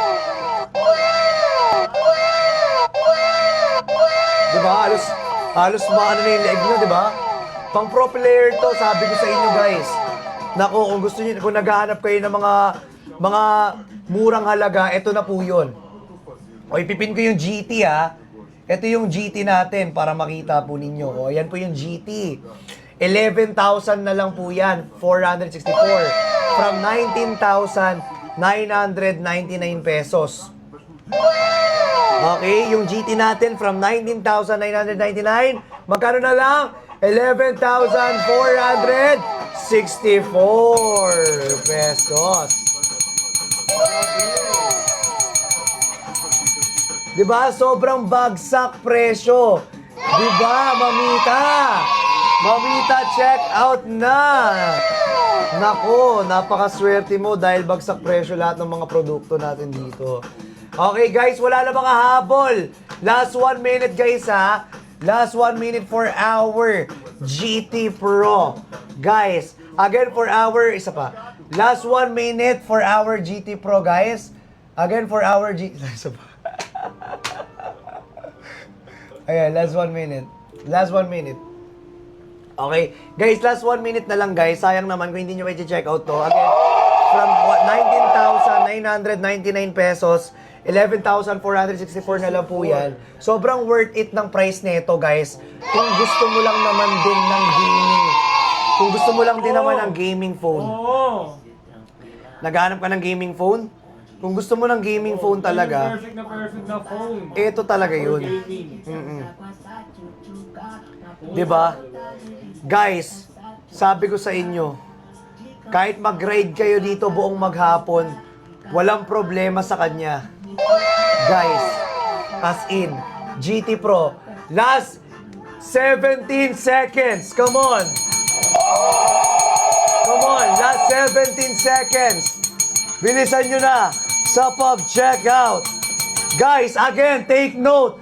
Diba? Halos maano na yung leg nyo, diba? Pang pro player to, sabi ko sa inyo, guys. Nako, kung gusto niyo, kung naghahanap kayo ng mga murang halaga, ito na po yun. O, ipipin ko yung GT, ha. Ito yung GT natin para makita po ninyo. O, ayan po yung GT. 11,000 na lang po yan. 464. From 19,999 pesos. Okay, yung GT natin from 19,999, magkano na lang? 11,464 pesos. Diba? Sobrang bagsak presyo. Diba, mamita? Mamita, check out na. Nako, napakaswerte mo dahil bagsak presyo lahat ng mga produkto natin dito. Okay guys, wala na mga habol. Last 1 minute guys ha. Last 1 minute for our GT Pro. Guys, again for our, isa pa. Last 1 minute for our GT Pro guys. Again for our isa pa. Ayan, last 1 minute. Last 1 minute. Okay. Guys, last 1 minute na lang guys. Sayang naman kung hindi nyo may check out to. Again, from 19,999 pesos, 11,464 na lang po yan. Sobrang worth it ng price nito, guys. Kung gusto mo lang naman din ng gaming. Kung gusto mo lang din naman ng gaming phone. Oo. Naghahanap ka ng gaming phone? Kung gusto mo ng gaming phone talaga, Perfect na phone. ito talaga yun. Gaming. Diba? Guys, sabi ko sa inyo, kahit mag-ride kayo dito buong maghapon, walang problema sa kanya. Guys, as in, GT Pro, last 17 seconds. Come on. Come on, last 17 seconds. Bilisan nyo na sa pag-check out. Guys, again, take note.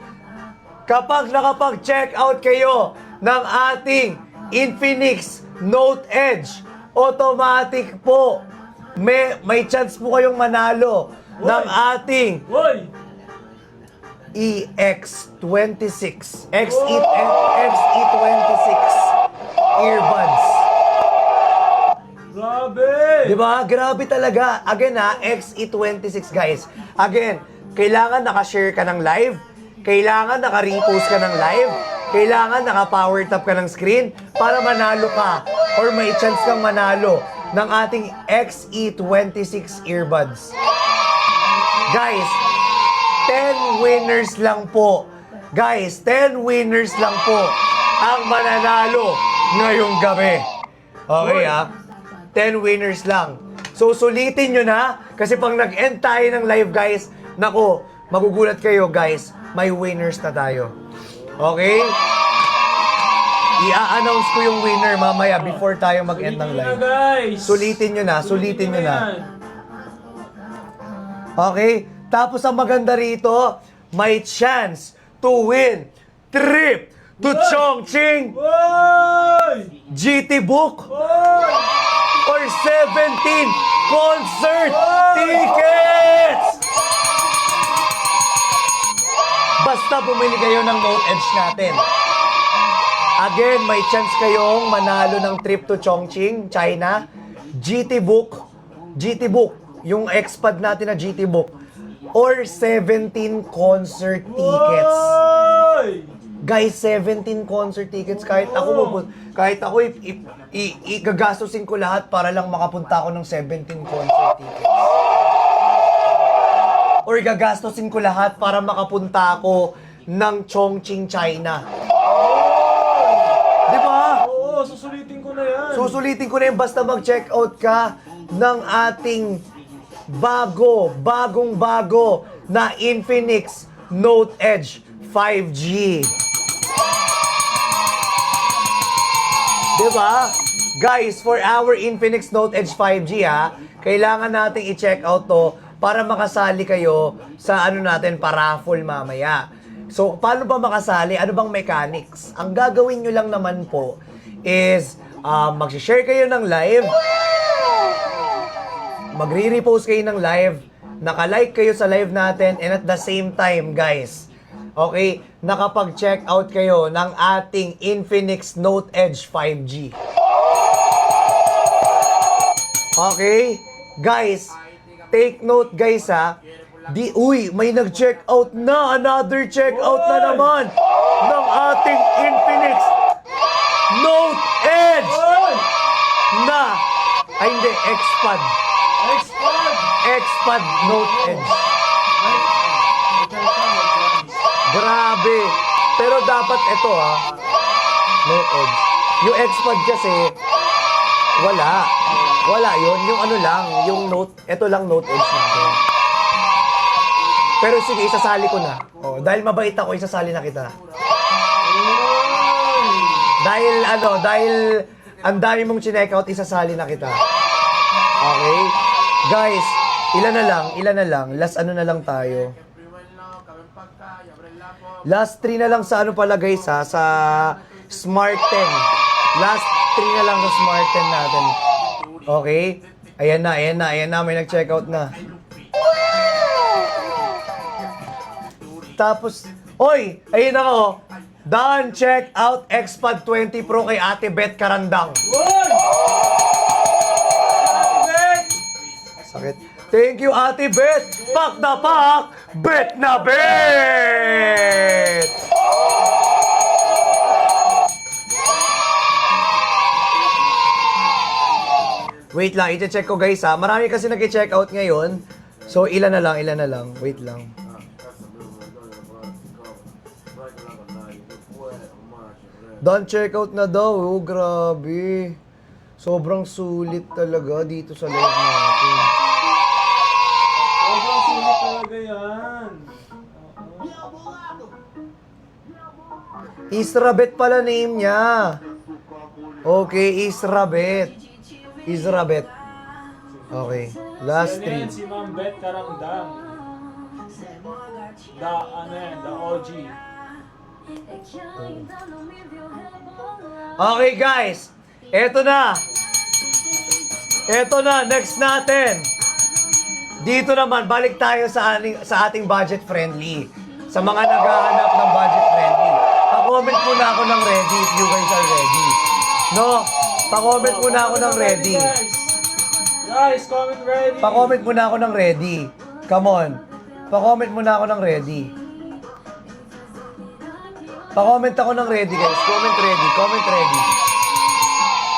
Kapag nakapag-check out kayo ng ating Infinix Note Edge, automatic po, may chance po kayong manalo ng ating Hoy! EX26 XE26 earbuds. Grabe! Diba? Grabe talaga. Again ha, XE26 guys. Again, kailangan nakashare ka ng live, kailangan naka-repost ka ng live, kailangan naka-power tap ka ng screen para manalo ka or may chance kang manalo ng ating XE26 earbuds. Guys, 10 winners lang po. Guys, 10 winners lang po ang mananalo ngayong gabi. Okay ha? 10 winners lang. So, sulitin nyo na. Kasi pag nag-end tayo ng live, guys, nako, magugulat kayo, guys. May winners na tayo. Okay? I-announce ko yung winner mamaya before tayo mag-end ng live. Guys! Sulitin nyo na, sulitin nyo na. Okay? Tapos ang maganda rito, may chance to win trip to Chongqing Hoy! GT Book Hoy! or 17 concert tickets! Basta bumili kayo ng Note Edge natin. Again, may chance kayong manalo ng trip to Chongqing, China. GT Book, yung X-Pad natin na GT Book, or 17 concert tickets. Hoy! Guys, 17 concert tickets. Kahit ako, igagastusin ko lahat para lang makapunta ako ng 17 concert tickets. Or gagastusin ko lahat para makapunta ako ng Chongqing, China. Di ba? Oo, susulitin ko na yan. Susulitin ko na yun basta mag-check out ka ng ating bagong-bago na Infinix Note Edge 5G. Diba? Guys, for our Infinix Note Edge 5G kailangan nating i-check out to para makasali kayo sa ano natin, paraffle mamaya. So, paano ba makasali? Ano bang mechanics? Ang gagawin nyo lang naman po is mag-share kayo ng live, magre-repost kayo ng live, naka-like kayo sa live natin, and at the same time, guys, okay, nakapag-check out kayo ng ating Infinix Note Edge 5G. Okay? Guys, take note guys may nag-check out na, another check out na naman ng ating Infinix Note Edge na, hindi, Xpad Note Edge. Grabe. Pero dapat ito Note Edge. Yung Xpad kasi, wala yun. Yung ano lang, yung Note, ito lang Note Edge natin. Pero sige, isasali ko na. Dahil mabait ako, isasali na kita. Dahil ang dami mong chinek out, isasali na kita. Okay? Guys, ilan na lang. Last ano na lang tayo. Last 3 na lang sa ano pala guys sa Smart 10. Last 3 na lang sa Smart 10 natin. Okay? Ayan na, may nag-check out na. Tapos, oy, ayun ako. Done, check out Xpad 20 Pro kay Ate Beth Karandang. Sakit. Thank you, Ate Beth. Pak na pak, bet na bet. Wait lang, i-check ko guys Marami kasi nag-check out ngayon. So, ilan na lang. Wait lang. Done check out na daw. Oh, grabe. Sobrang sulit talaga dito sa live natin. Sobrang sulit talaga yan. Israbet pala name niya. Okay, Israbet. Okay, last Yan 3. si Ma'am Beth Karangdang. The OG. Okay guys, eto na, next natin. Dito naman, balik tayo sa ating budget friendly. Sa mga naghahanap ng budget friendly. Pa-comment muna ako ng ready if you guys are ready. No? Pa-comment muna ako ng ready. Guys, comment ready. Pa-comment muna ako ng ready. Come on. Pa-comment muna ako ng ready. Pa-comment ako ng ready guys. Comment ready.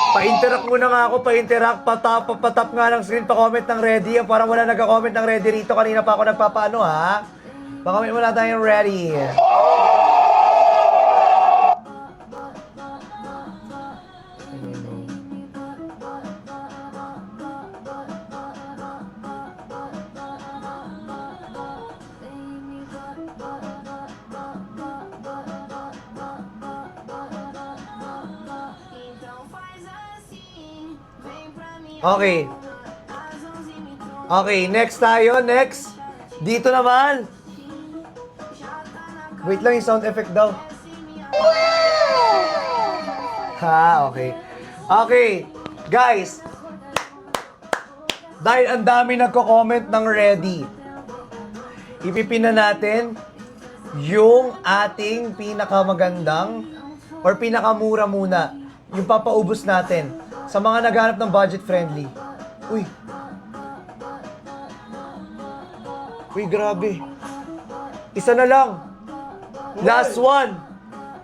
Pa-interact muna nga ako. Patap nga ng screen. Pa-comment ng ready. Parang wala nagka-comment ng ready rito. Kanina pa ako nagpapaano Pa-comment muna tayong ready. Okay, next tayo. Next. Dito naman. Wait lang yung sound effect daw. Okay. Okay, guys. Dahil ang dami nagko-comment ng ready, ipipin na natin yung ating pinakamagandang or pinakamura muna. Yung papaubos natin sa mga naghanap ng budget friendly. Uy, grabe. Isa na lang. Last one.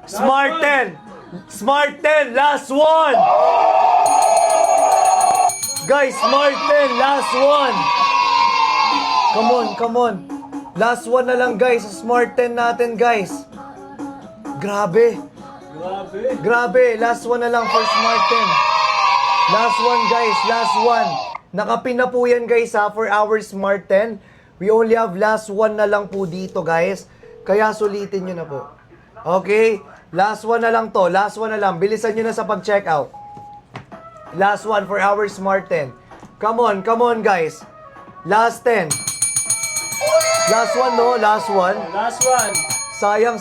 Smart 10! Smart 10! Last one! Guys, Smart 10! Last one! Come on, come on. Last one na lang guys, sa Smart 10 natin guys. Grabe. Grabe. Grabe, last one na lang for Smart 10. Last one guys, last one. Nakapin na po yan guys ha, for our Smart 10. We only have last one na lang po dito guys. Kaya sulitin nyo na po. Okay? Last one na lang to, last one na lang. Bilisan nyo na sa pag-checkout. Last one for our Smart 10. Come on guys. Last 10. Last one no, last one. Last one. Sayang.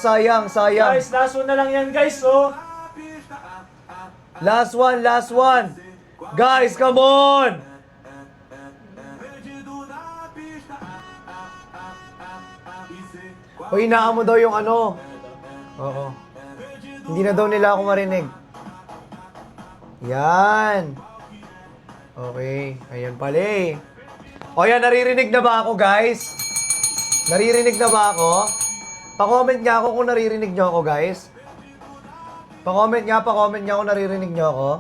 Guys, last one na lang yan guys, oh. Last one. Guys, come on! O, inaan mo daw yung ano. Oo. Hindi na daw nila ako marinig. Yan. Okay. Ayan pala eh. O yan, naririnig na ba ako, guys? Naririnig na ba ako? Pa-comment nga ako kung naririnig nyo ako, guys. Pa-comment nga kung naririnig nyo ako.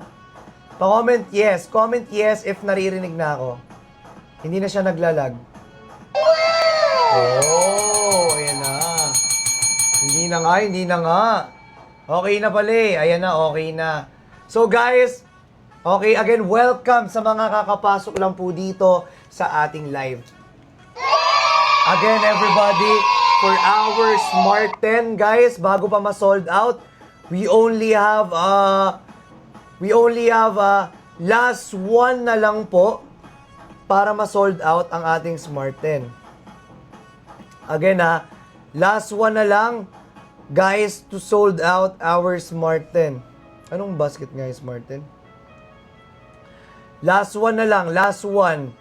Pa-comment yes. Comment yes if naririnig na ako. Hindi na siya naglalag. Oh, ayan na. Hindi na nga. Okay na pala eh. Ayan na, okay na. So guys, okay, again, welcome sa mga kakapasok lang po dito sa ating live. Again, everybody, for our Smart 10, guys, bago pa ma-sold out, we only have last one na lang po para ma-sold out ang ating Smart 10. Again last one na lang, guys, to sold out our Smart 10. Anong basket nga yung Smart 10? Last one na lang, last one.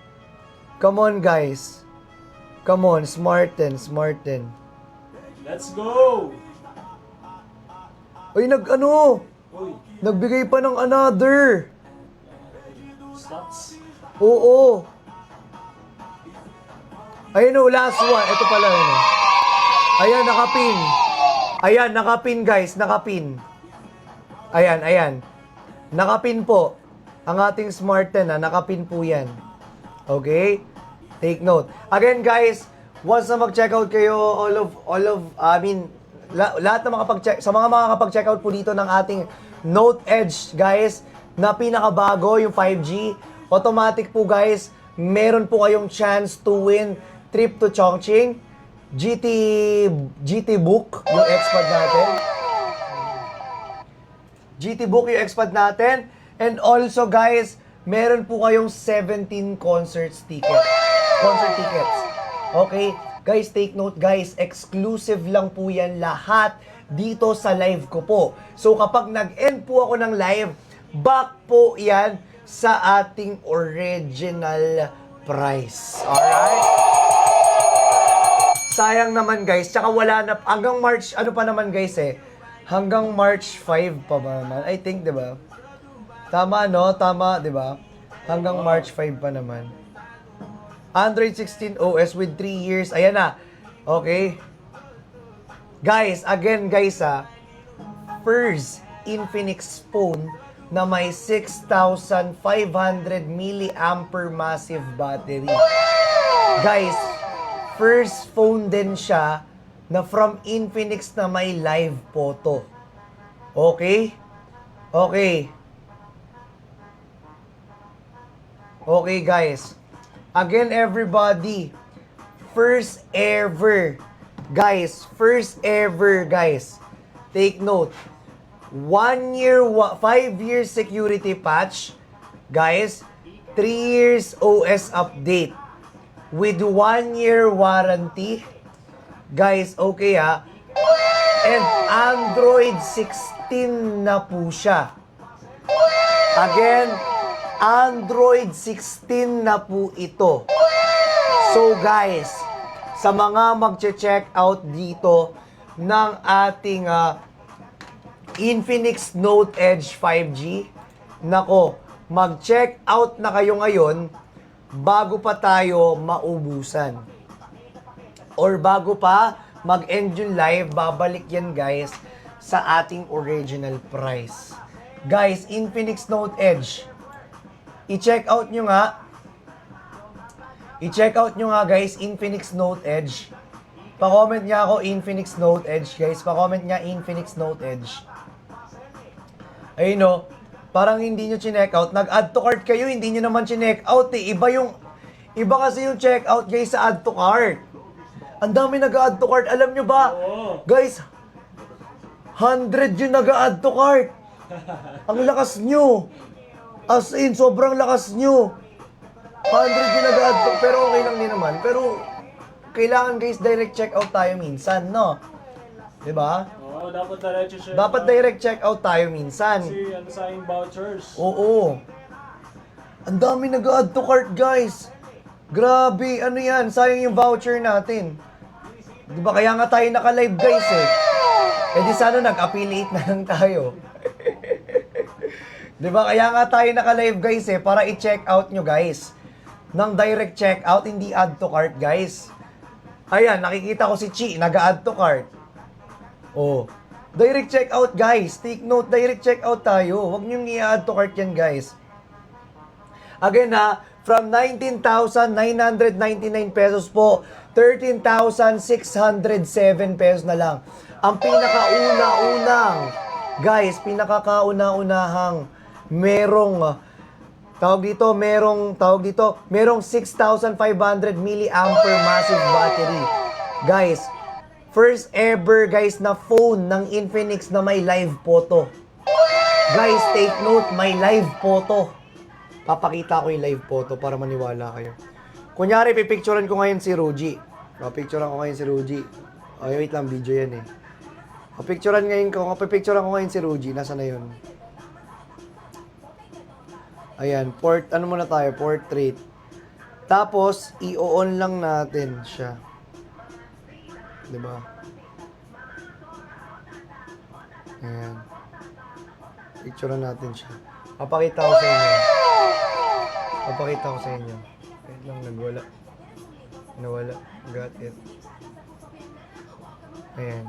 Come on, guys. Come on, Smart 10. Let's go. Ay, Uy, nagbigay pa ng another. slots. Oo. Ayun o, last one. Ito pala yun. Ayan, nakapin. Ayan, nakapin guys, nakapin. Ayan. Nakapin po. Ang ating Smart 10 nakapin po yan. Okay? Take note. Again guys, once na mag-checkout kayo, lahat na sa mga makakapag-checkout po dito ng ating Note Edge, guys, na pinakabago, yung 5G, automatic po guys, meron po kayong chance to win trip to Chongqing, GT Book, yung expad natin. GT Book yung expad natin. And also guys, meron po kayong 17 concert tickets. Okay? Guys, take note guys, exclusive lang po yan lahat dito sa live ko po. So kapag nag-end po ako ng live, back po yan sa ating original price. Alright? Sayang naman guys, tsaka wala na, hanggang March, ano pa naman guys hanggang March 5 pa ba naman? I think, di ba? Tama, no? Tama, di ba? Hanggang March 5 pa naman. Android 16 OS with 3 years. Ayan na. Okay? Guys, again guys first Infinix phone na may 6,500 milliampere massive battery. Guys, first phone din siya na from Infinix na may live photo. Okay? Okay. Okay guys. Again everybody, first ever guys, take note, 1 year, 5 years security patch, guys, 3 years OS update, with 1 year warranty, guys, okay and Android 16 na po siya. Again, Android 16 na po ito. So guys, sa mga magche-check out dito ng ating Infinix Note Edge 5G, nako, mag-check out na kayo ngayon bago pa tayo maubusan. Or bago pa mag-end yung live, babalik yan guys sa ating original price. Guys, Infinix Note Edge. I-check out nyo nga. I-check out nyo nga guys, Infinix Note Edge. Pa-comment niya ako, Infinix Note Edge guys. Pa-comment niya, Infinix Note Edge. Ayun no, parang hindi nyo chineck out. Nag-add to cart kayo, hindi nyo naman chineck out eh. Iba kasi yung check out guys sa add to cart. Ang dami nag-add to cart. Alam nyo ba? Oo. Guys, 100 yung nag-add to cart. Ang lakas nyo. As in, sobrang lakas nyo. 100 yung nag-add to, pero okay lang din naman. Pero, kailangan guys, direct check out tayo minsan, no? Diba? Oo, dapat diretso siya. Dapat direct check out tayo minsan. Kasi ano sa aking vouchers. Oo. Ang dami nag-add to cart, guys. Grabe, ano yan? Sayang yung voucher natin. Diba, kaya nga tayo naka-live, guys, eh. Eh di sana nag-affiliate na lang tayo. Diba, kaya nga tayo naka-live, guys, eh, para i-check out nyo, guys. Ng direct check out, hindi add to cart, guys. Ayan, nakikita ko si Chi, nag-add to cart. Oh. Direct check out, guys. Take note, direct check out tayo. Huwag nyo i-add to cart yan, guys. Again ha, from 19,999 pesos po, 13,607 pesos na lang. Ang pinakauna-unang, guys, pinakakauna-unahang merong merong 6,500 milliampere massive battery. Guys, first ever guys na phone ng Infinix na may live photo. Guys, take note, may live photo. Papakita ko yung live photo para maniwala kayo. Kunyari, pipicturean ko ngayon si Ruji. Pipicturean ko ngayon si Ruji. Ay, wait lang, video yan eh. Pipicturean ko ngayon si Ruji. Nasaan na yun? Ayan, ano muna tayo? Portrait. Tapos, i-on lang natin siya. Diba? Ayan. Picturean natin siya. Papakita ko sa inyo. Wait lang, Nawala. Got it. Ayan.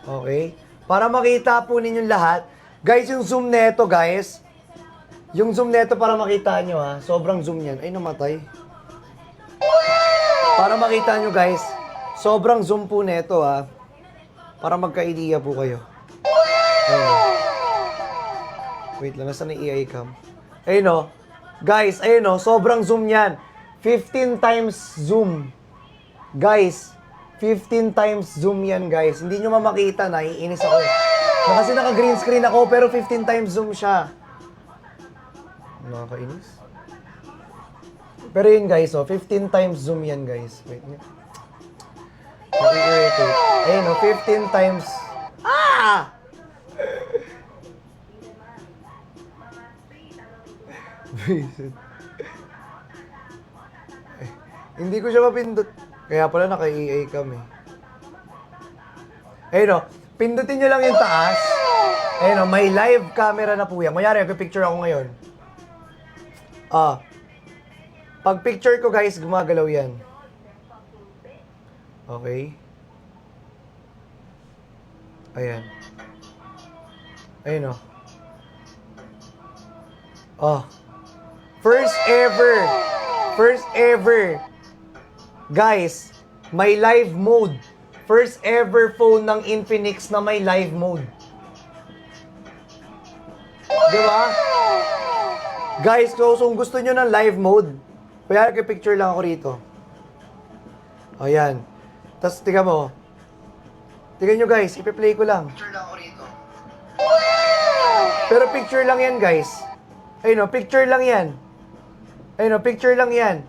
Okay. Para makita po ninyong lahat. Guys, yung zoom neto, guys. Yung zoom neto para makita nyo, ha. Sobrang zoom yan. Ay, namatay. Para makita nyo, guys. Sobrang zoom po neto, ha. Para magka-idea po kayo. Ayun. Wait lang, nasa na EI cam? Ayun o. Guys, ayun o. Sobrang zoom yan. 15 times zoom. Guys, 15 times zoom yan, guys. Hindi nyo mamakita, naiinis ako. Kasi naka-green screen ako, pero 15 times zoom siya. Nakakainis. Pero yun, guys, 15 times zoom yan, guys. Wait nga. Naki-irritate. Ayun, 15 times... Ah! Hindi ko siya mapindot. Kaya pala naka-EA kami. Ayun o, pindutin nyo lang yung taas. Ayun o, may live camera na po yan. Kunyari, picture ako ngayon. Pag picture ko guys, gumagalaw yan. Okay. Ayan. Ayun o. First ever. Guys, may live mode. First ever phone ng Infinix na may live mode. Diba? Guys, so kung gusto nyo ng live mode, kaya picture lang ako rito. Ayan. Tapos, tiga mo. Tingnan nyo guys, ipi-play ko lang. Picture lang ako rito. Pero picture lang yan guys. Ayun o, picture lang yan. Ayun o, picture lang yan.